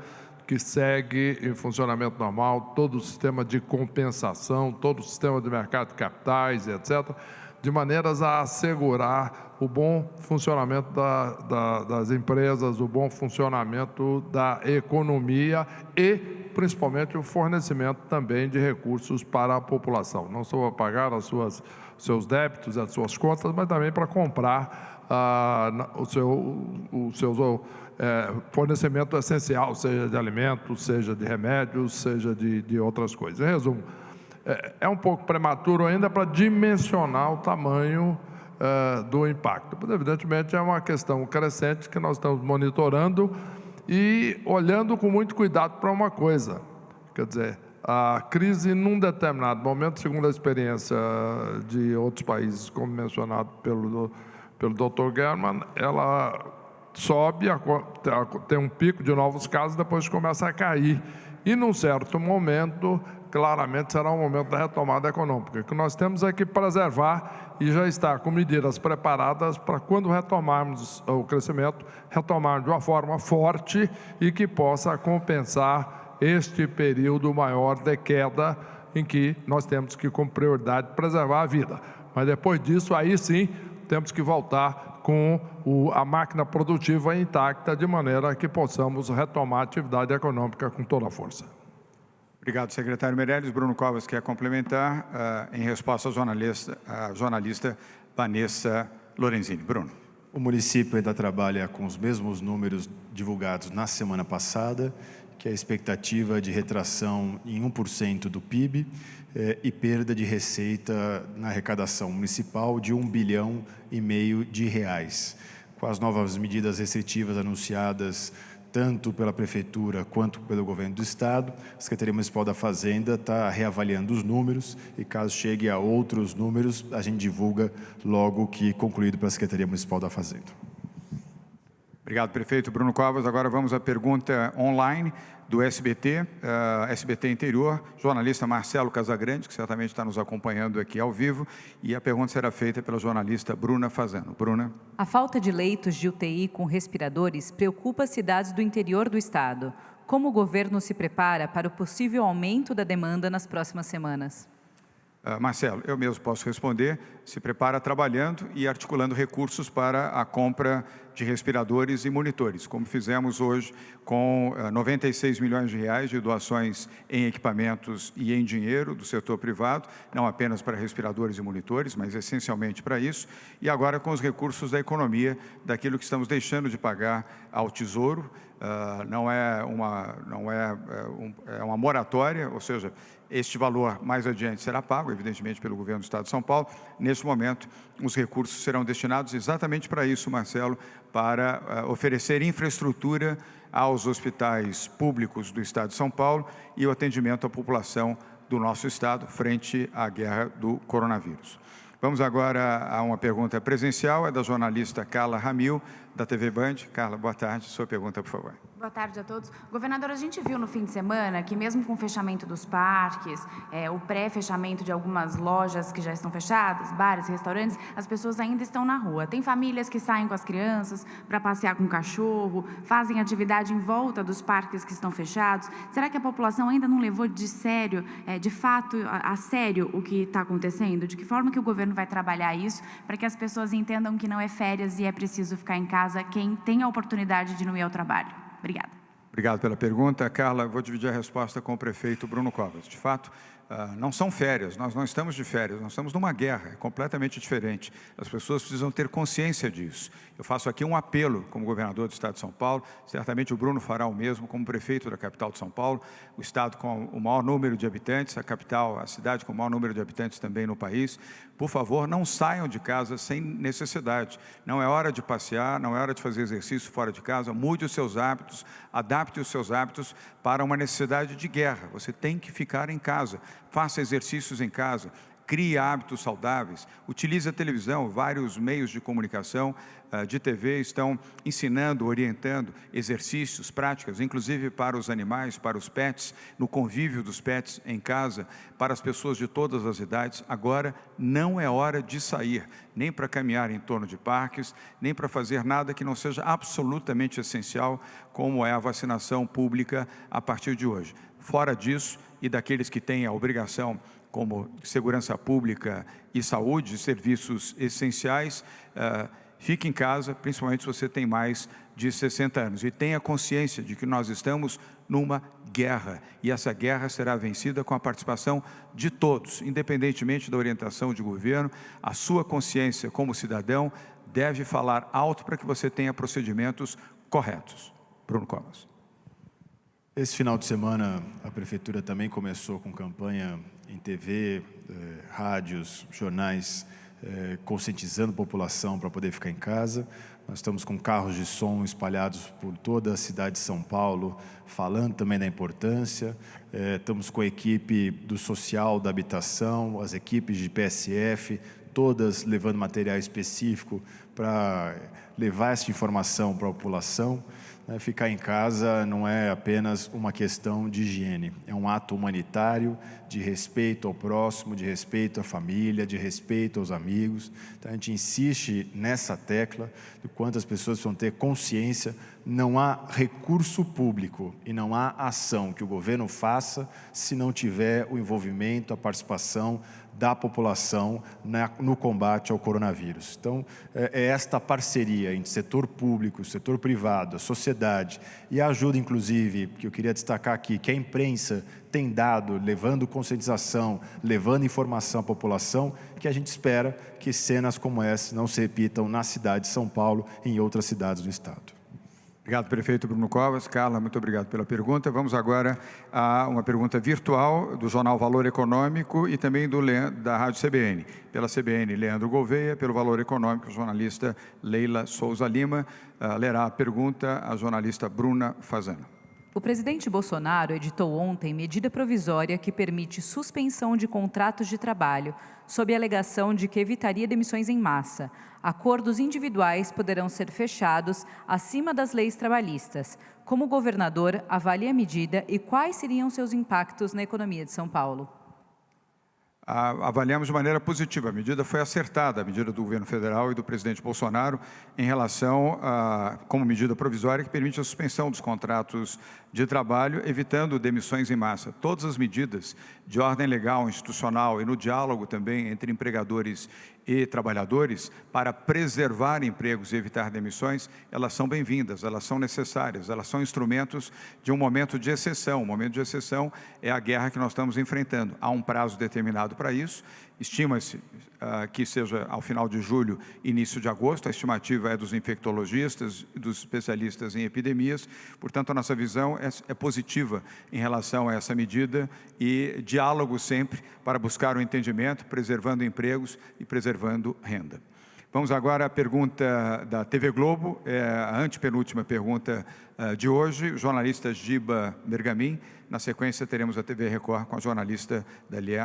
que segue em funcionamento normal, todo o sistema de compensação, todo o sistema de mercado de capitais, etc., de maneiras a assegurar o bom funcionamento das empresas, o bom funcionamento da economia e, principalmente, o fornecimento também de recursos para a população. Não só para pagar seus débitos, as suas contas, mas também para comprar o seu fornecimento essencial, seja de alimentos, seja de remédios, seja de outras coisas. Em resumo, é um pouco prematuro ainda para dimensionar o tamanho do impacto. Mas, evidentemente, é uma questão crescente que nós estamos monitorando e olhando com muito cuidado para uma coisa. Quer dizer, a crise, num determinado momento, segundo a experiência de outros países, como mencionado pelo Dr. German, ela sobe, tem um pico de novos casos, depois começa a cair. E, num certo momento, claramente será um momento da retomada econômica. O que nós temos é que preservar e já estar com medidas preparadas para, quando retomarmos o crescimento, retomar de uma forma forte e que possa compensar este período maior de queda em que nós temos que, com prioridade, preservar a vida. Mas depois disso, aí sim, temos que voltar com a máquina produtiva intacta, de maneira que possamos retomar a atividade econômica com toda a força. Obrigado, secretário Meirelles. Bruno Covas quer complementar em resposta à jornalista Vanessa Lorenzini. Bruno. O município ainda trabalha com os mesmos números divulgados na semana passada, que é a expectativa de retração em 1% do PIB e perda de receita na arrecadação municipal de R$1,5 bilhão de reais. Com as novas medidas restritivas anunciadas tanto pela Prefeitura quanto pelo Governo do Estado, a Secretaria Municipal da Fazenda está reavaliando os números e, caso chegue a outros números, a gente divulga logo que concluído pela Secretaria Municipal da Fazenda. Obrigado, prefeito Bruno Covas. Agora vamos à pergunta online do SBT, SBT Interior, jornalista Marcelo Casagrande, que certamente está nos acompanhando aqui ao vivo, e a pergunta será feita pela jornalista Bruna Fasano. Bruna. A falta de leitos de UTI com respiradores preocupa as cidades do interior do estado. Como o governo se prepara para o possível aumento da demanda nas próximas semanas? Marcelo, eu mesmo posso responder, se prepara trabalhando e articulando recursos para a compra de respiradores e monitores, como fizemos hoje com 96 milhões de reais de doações em equipamentos e em dinheiro do setor privado, não apenas para respiradores e monitores, mas essencialmente para isso, e agora com os recursos da economia, daquilo que estamos deixando de pagar ao Tesouro, é uma moratória, ou seja, este valor mais adiante será pago, evidentemente, pelo governo do Estado de São Paulo. Neste momento, os recursos serão destinados exatamente para isso, Marcelo, para oferecer infraestrutura aos hospitais públicos do Estado de São Paulo e o atendimento à população do nosso Estado frente à guerra do coronavírus. Vamos agora a uma pergunta presencial, é da jornalista Carla Ramil, da TV Band. Carla, boa tarde. Sua pergunta, por favor. Boa tarde a todos. Governador, a gente viu no fim de semana que mesmo com o fechamento dos parques, o pré-fechamento de algumas lojas que já estão fechadas, bares, restaurantes, as pessoas ainda estão na rua. Tem famílias que saem com as crianças para passear com o cachorro, fazem atividade em volta dos parques que estão fechados. Será que a população ainda não levou de fato, a sério o que está acontecendo? De que forma que o governo vai trabalhar isso para que as pessoas entendam que não é férias e é preciso ficar em casa quem tem a oportunidade de não ir ao trabalho? Obrigada. Obrigado pela pergunta. Carla, vou dividir a resposta com o prefeito Bruno Covas. De fato, não são férias, nós não estamos de férias, nós estamos numa guerra, é completamente diferente. As pessoas precisam ter consciência disso. Eu faço aqui um apelo como governador do Estado de São Paulo, certamente o Bruno fará o mesmo como prefeito da capital de São Paulo, o Estado com o maior número de habitantes, a capital, a cidade com o maior número de habitantes também no país. Por favor, não saiam de casa sem necessidade. Não é hora de passear, não é hora de fazer exercício fora de casa. Mude os seus hábitos, adapte os seus hábitos para uma necessidade de guerra. Você tem que ficar em casa. Faça exercícios em casa. Crie hábitos saudáveis, utilize a televisão, vários meios de comunicação de TV estão ensinando, orientando exercícios, práticas, inclusive para os animais, para os pets, no convívio dos pets em casa, para as pessoas de todas as idades. Agora não é hora de sair, nem para caminhar em torno de parques, nem para fazer nada que não seja absolutamente essencial, como é a vacinação pública a partir de hoje. Fora disso, e daqueles que têm a obrigação como segurança pública e saúde, serviços essenciais, fique em casa, principalmente se você tem mais de 60 anos. E tenha consciência de que nós estamos numa guerra, e essa guerra será vencida com a participação de todos, independentemente da orientação de governo. A sua consciência como cidadão deve falar alto para que você tenha procedimentos corretos. Bruno Covas. Esse final de semana, a Prefeitura também começou com campanha em TV, rádios, jornais, conscientizando a população para poder ficar em casa. Nós estamos com carros de som espalhados por toda a cidade de São Paulo, falando também da importância. Estamos com a equipe do social, da habitação, as equipes de PSF, todas levando material específico para levar essa informação para a população. Ficar em casa não é apenas uma questão de higiene, é um ato humanitário, de respeito ao próximo, de respeito à família, de respeito aos amigos. Então, a gente insiste nessa tecla de quantas pessoas precisam ter consciência. Não há recurso público e não há ação que o governo faça se não tiver o envolvimento, a participação da população no combate ao coronavírus. Então, é esta parceria entre setor público, setor privado, a sociedade e a ajuda, inclusive, que eu queria destacar aqui, que a imprensa tem dado, levando conscientização, levando informação à população, que a gente espera que cenas como essa não se repitam na cidade de São Paulo e em outras cidades do estado. Obrigado, prefeito Bruno Covas. Carla, muito obrigado pela pergunta. Vamos agora a uma pergunta virtual do jornal Valor Econômico e também da Rádio CBN. Pela CBN, Leandro Gouveia, pelo Valor Econômico, a jornalista Leila Souza Lima. Lerá a pergunta a jornalista Bruna Fazano. O presidente Bolsonaro editou ontem medida provisória que permite suspensão de contratos de trabalho, sob a alegação de que evitaria demissões em massa. Acordos individuais poderão ser fechados acima das leis trabalhistas. Como o governador avalia a medida e quais seriam seus impactos na economia de São Paulo? avaliamos de maneira positiva. A medida foi acertada, a medida do governo federal e do presidente Bolsonaro, em relação como medida provisória que permite a suspensão dos contratos de trabalho, evitando demissões em massa. Todas as medidas de ordem legal, institucional e no diálogo também entre empregadores e trabalhadores para preservar empregos e evitar demissões, elas são bem-vindas, elas são necessárias, elas são instrumentos de um momento de exceção. O momento de exceção é a guerra que nós estamos enfrentando. Há um prazo determinado para isso, estima-se que seja ao final de julho, início de agosto, a estimativa é dos infectologistas e dos especialistas em epidemias, portanto a nossa visão é positiva em relação a essa medida e diálogo sempre para buscar o entendimento, preservando empregos e preservando renda. Vamos agora à pergunta da TV Globo, a antepenúltima pergunta de hoje, o jornalista Giba Bergamin. Na sequência, teremos a TV Record com a jornalista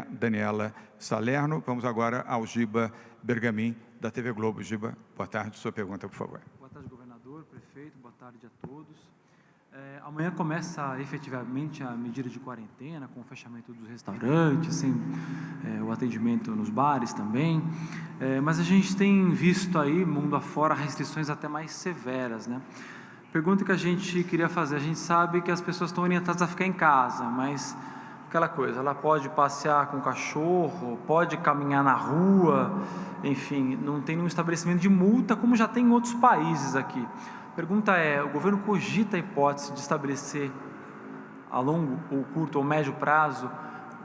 Daniela Salerno. Vamos agora ao Giba Bergamin, da TV Globo. Giba, boa tarde. Sua pergunta, por favor. Boa tarde, governador, prefeito. Boa tarde a todos. Amanhã começa efetivamente a medida de quarentena, com o fechamento dos restaurantes, o atendimento nos bares também. Mas a gente tem visto aí, mundo afora, restrições até mais severas, né? Pergunta que a gente queria fazer, a gente sabe que as pessoas estão orientadas a ficar em casa, mas aquela coisa, ela pode passear com o cachorro, pode caminhar na rua, enfim, não tem nenhum estabelecimento de multa, como já tem em outros países aqui. A pergunta é, o governo cogita a hipótese de estabelecer a longo, ou curto, ou médio prazo,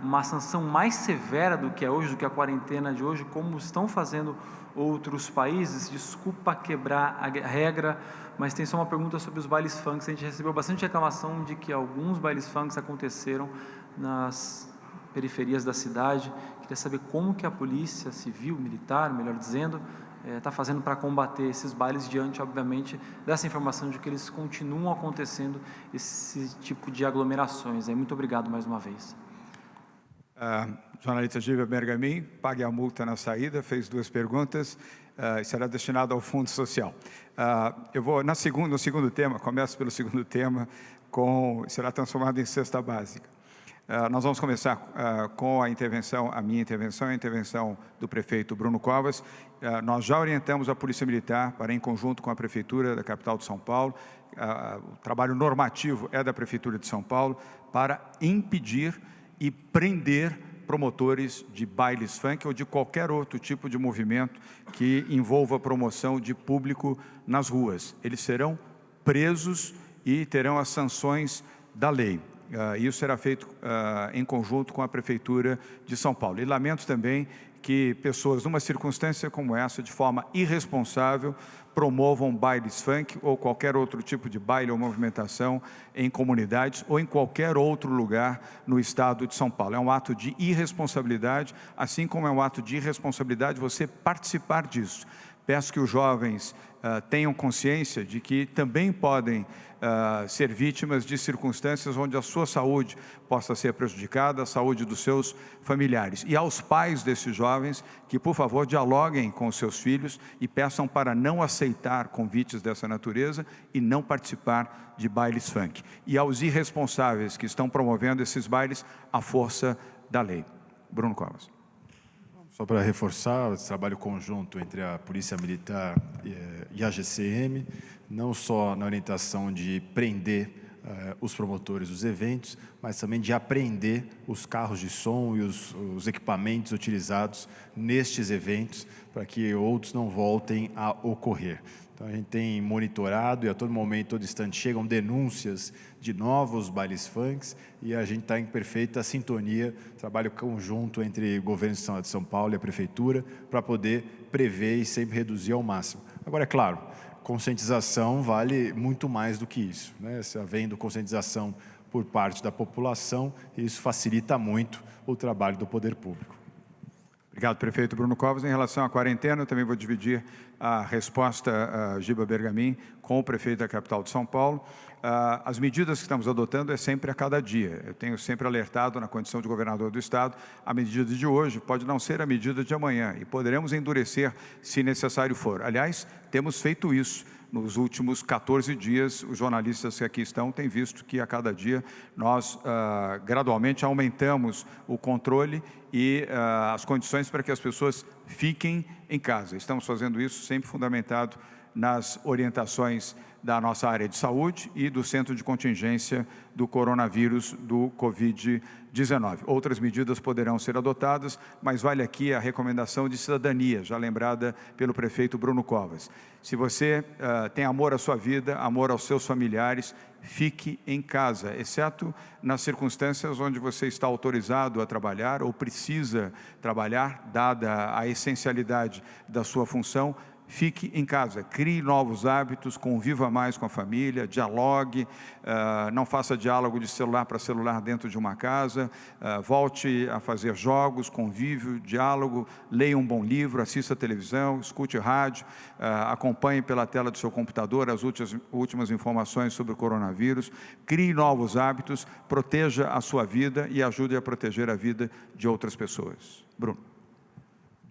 uma sanção mais severa do que é hoje, do que a quarentena de hoje, como estão fazendo outros países? Desculpa quebrar a regra, mas tem só uma pergunta sobre os bailes funk. A gente recebeu bastante reclamação de que alguns bailes funk aconteceram nas periferias da cidade. Queria saber como que a polícia civil, militar, melhor dizendo, está fazendo para combater esses bailes diante, obviamente, dessa informação de que eles continuam acontecendo, esse tipo de aglomerações. Muito obrigado mais uma vez. Jornalista Giba Bergamin, pague a multa na saída, fez 2 perguntas, será destinado ao Fundo Social. Eu vou, no segundo tema, começo pelo segundo tema, será transformado em cesta básica. Nós vamos começar com a minha intervenção, a intervenção do prefeito Bruno Covas. Nós já orientamos a Polícia Militar para, em conjunto com a Prefeitura da capital de São Paulo, o trabalho normativo é da Prefeitura de São Paulo, para impedir e prender promotores de bailes funk ou de qualquer outro tipo de movimento que envolva promoção de público nas ruas. Eles serão presos e terão as sanções da lei. Isso será feito em conjunto com a Prefeitura de São Paulo. E lamento também que pessoas, numa circunstância como essa, de forma irresponsável, promovam bailes funk ou qualquer outro tipo de baile ou movimentação em comunidades ou em qualquer outro lugar no estado de São Paulo. É um ato de irresponsabilidade, assim como é um ato de irresponsabilidade você participar disso. Peço que os jovens tenham consciência de que também podem ser vítimas de circunstâncias onde a sua saúde possa ser prejudicada, a saúde dos seus familiares. E aos pais desses jovens que, por favor, dialoguem com os seus filhos e peçam para não aceitar convites dessa natureza e não participar de bailes funk. E aos irresponsáveis que estão promovendo esses bailes, a força da lei. Bruno Covas. Só para reforçar esse trabalho conjunto entre a Polícia Militar e a GCM, não só na orientação de prender os promotores dos eventos, mas também de apreender os carros de som e os equipamentos utilizados nestes eventos, para que outros não voltem a ocorrer. Então, a gente tem monitorado e a todo momento, todo instante, chegam denúncias de novos bailes funks e a gente está em perfeita sintonia, trabalho conjunto entre o governo do Estado de São Paulo e a Prefeitura para poder prever e sempre reduzir ao máximo. Agora, é claro, conscientização vale muito mais do que isso, né? Se havendo conscientização por parte da população, isso facilita muito o trabalho do poder público. Obrigado, prefeito Bruno Covas. Em relação à quarentena, eu também vou dividir a resposta a Giba Bergamin com o prefeito da capital de São Paulo. As medidas que estamos adotando é sempre a cada dia. Eu tenho sempre alertado na condição de governador do estado, a medida de hoje pode não ser a medida de amanhã e poderemos endurecer se necessário for. Aliás, temos feito isso nos últimos 14 dias. Os jornalistas que aqui estão têm visto que a cada dia nós gradualmente aumentamos o controle e as condições para que as pessoas fiquem em casa. Estamos fazendo isso sempre fundamentado nas orientações da nossa área de saúde e do Centro de Contingência do Coronavírus do Covid-19. Outras medidas poderão ser adotadas, mas vale aqui a recomendação de cidadania, já lembrada pelo prefeito Bruno Covas. Se você tem amor à sua vida, amor aos seus familiares, fique em casa, exceto nas circunstâncias onde você está autorizado a trabalhar ou precisa trabalhar, dada a essencialidade da sua função. Fique em casa, crie novos hábitos, conviva mais com a família, dialogue, não faça diálogo de celular para celular dentro de uma casa, volte a fazer jogos, convívio, diálogo, leia um bom livro, assista televisão, escute rádio, acompanhe pela tela do seu computador as últimas informações sobre o coronavírus, crie novos hábitos, proteja a sua vida e ajude a proteger a vida de outras pessoas. Bruno.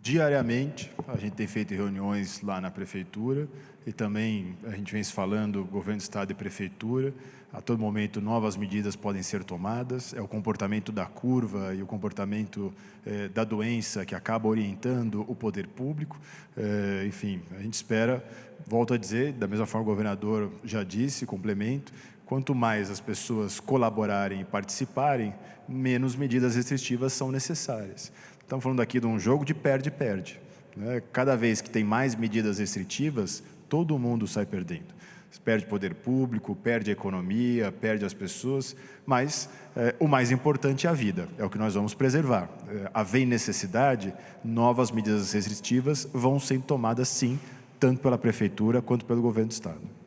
Diariamente, a gente tem feito reuniões lá na Prefeitura e também a gente vem se falando, governo do Estado e Prefeitura, a todo momento novas medidas podem ser tomadas, é o comportamento da curva e o comportamento da doença que acaba orientando o poder público, enfim, a gente espera, volto a dizer, da mesma forma o governador já disse, complemento, quanto mais as pessoas colaborarem e participarem, menos medidas restritivas são necessárias. Estamos falando aqui de um jogo de perde-perde. Né? Cada vez que tem mais medidas restritivas, todo mundo sai perdendo. Perde poder público, perde a economia, perde as pessoas, mas o mais importante é a vida, é o que nós vamos preservar. Havendo necessidade, novas medidas restritivas vão ser tomadas sim, tanto pela Prefeitura quanto pelo Governo do Estado.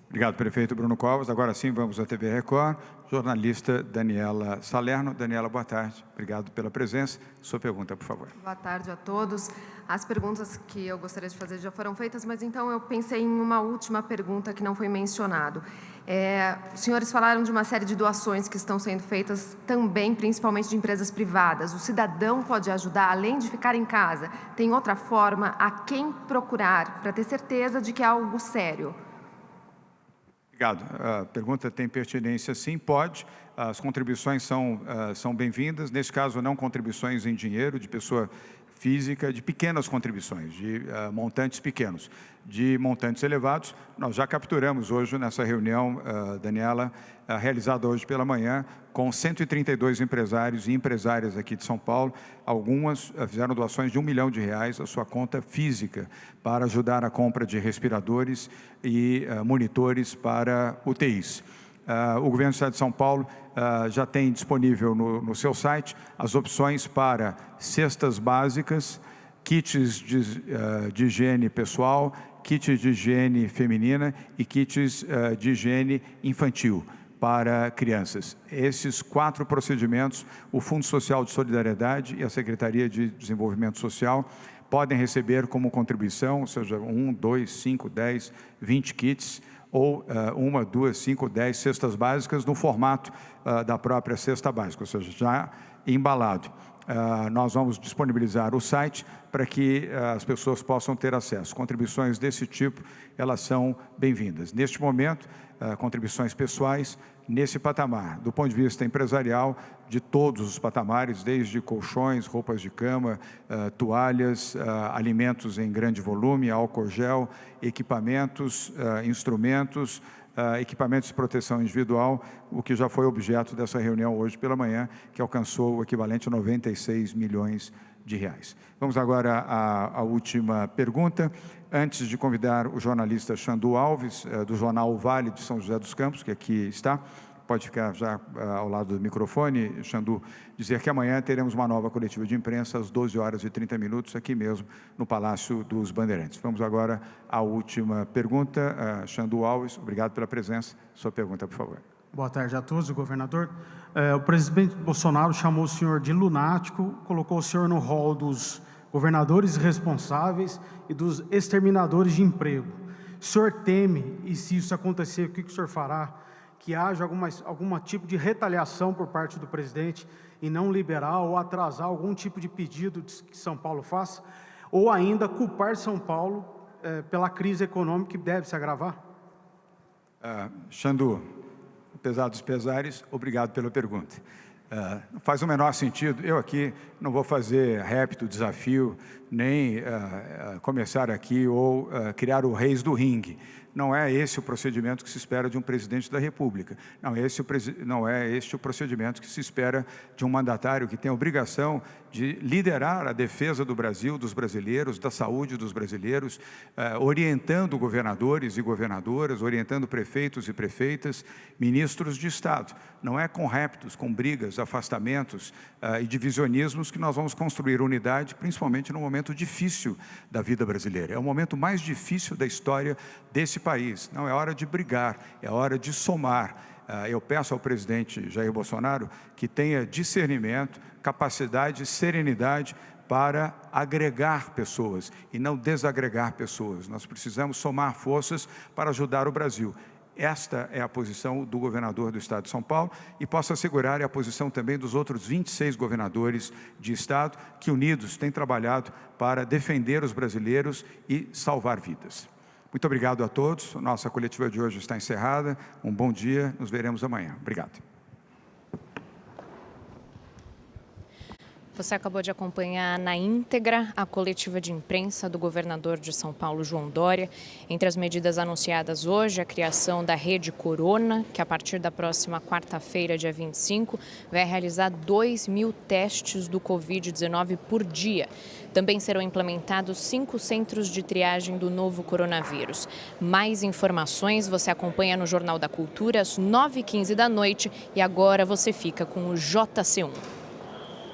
Obrigado, prefeito Bruno Covas. Agora sim, vamos à TV Record. Jornalista Daniela Salerno. Daniela, boa tarde. Obrigado pela presença. Sua pergunta, por favor. Boa tarde a todos. As perguntas que eu gostaria de fazer já foram feitas, mas então eu pensei em uma última pergunta que não foi mencionado. Os senhores falaram de uma série de doações que estão sendo feitas também, principalmente de empresas privadas. O cidadão pode ajudar, além de ficar em casa. Tem outra forma a quem procurar para ter certeza de que é algo sério? Obrigado. A pergunta tem pertinência, sim, pode. As contribuições são bem-vindas. Nesse caso, não contribuições em dinheiro de pessoa física, de pequenas contribuições, de montantes pequenos. De montantes elevados, nós já capturamos hoje nessa reunião, Daniela, realizada hoje pela manhã, com 132 empresários e empresárias aqui de São Paulo. Algumas fizeram doações de R$1 milhão à sua conta física para ajudar a compra de respiradores e monitores para UTIs. O Governo do Estado de São Paulo já tem disponível no seu site as opções para cestas básicas, kits de higiene pessoal, kits de higiene feminina e kits de higiene infantil para crianças. Esses 4 procedimentos, o Fundo Social de Solidariedade e a Secretaria de Desenvolvimento Social podem receber como contribuição, ou seja, 1, 2, 5, 10, 20 kits, ou 1, 2, 5, 10 cestas básicas no formato da própria cesta básica, ou seja, já embalado. Nós vamos disponibilizar o site para que as pessoas possam ter acesso. Contribuições desse tipo, elas são bem-vindas. Neste momento, contribuições pessoais, nesse patamar, do ponto de vista empresarial, de todos os patamares, desde colchões, roupas de cama, toalhas, alimentos em grande volume, álcool gel, equipamentos, instrumentos, equipamentos de proteção individual, o que já foi objeto dessa reunião hoje pela manhã, que alcançou o equivalente a R$96 milhões. Vamos agora à última pergunta. Antes de convidar o jornalista Xandu Alves, do jornal O Vale de São José dos Campos, que aqui está, pode ficar já ao lado do microfone, Xandu, dizer que amanhã teremos uma nova coletiva de imprensa às 12h30, aqui mesmo no Palácio dos Bandeirantes. Vamos agora à última pergunta. Xandu Alves, obrigado pela presença. Sua pergunta, por favor. Boa tarde a todos, governador. O presidente Bolsonaro chamou o senhor de lunático, colocou o senhor no rol dos governadores responsáveis e dos exterminadores de emprego. O senhor teme, e se isso acontecer, o que o senhor fará? Que haja algum tipo de retaliação por parte do presidente e não liberar ou atrasar algum tipo de pedido que São Paulo faça? Ou ainda culpar São Paulo pela crise econômica que deve se agravar? Xandu, apesar dos pesares, obrigado pela pergunta. Faz o menor sentido, eu aqui não vou fazer repto, desafio, nem começar aqui ou criar o reis do ringue. Não é esse o procedimento que se espera de um presidente da República. Não é este o procedimento que se espera de um mandatário que tem a obrigação de liderar a defesa do Brasil, dos brasileiros, da saúde dos brasileiros, orientando governadores e governadoras, orientando prefeitos e prefeitas, ministros de Estado. Não é com reptos, com brigas, afastamentos e divisionismos que nós vamos construir unidade, principalmente no momento difícil da vida brasileira. É o momento mais difícil da história desse país. Não é hora de brigar, é hora de somar. Eu peço ao presidente Jair Bolsonaro que tenha discernimento, capacidade e serenidade para agregar pessoas e não desagregar pessoas. Nós precisamos somar forças para ajudar o Brasil. Esta é a posição do governador do Estado de São Paulo e posso assegurar é a posição também dos outros 26 governadores de Estado que unidos têm trabalhado para defender os brasileiros e salvar vidas. Muito obrigado a todos. Nossa coletiva de hoje está encerrada. Um bom dia. Nos veremos amanhã. Obrigado. Você acabou de acompanhar na íntegra a coletiva de imprensa do governador de São Paulo, João Dória. Entre as medidas anunciadas hoje, a criação da Rede Corona, que a partir da próxima quarta-feira, dia 25, vai realizar 2.000 testes do Covid-19 por dia. Também serão implementados 5 centros de triagem do novo coronavírus. Mais informações você acompanha no Jornal da Cultura às 9h15 da noite e agora você fica com o JC1.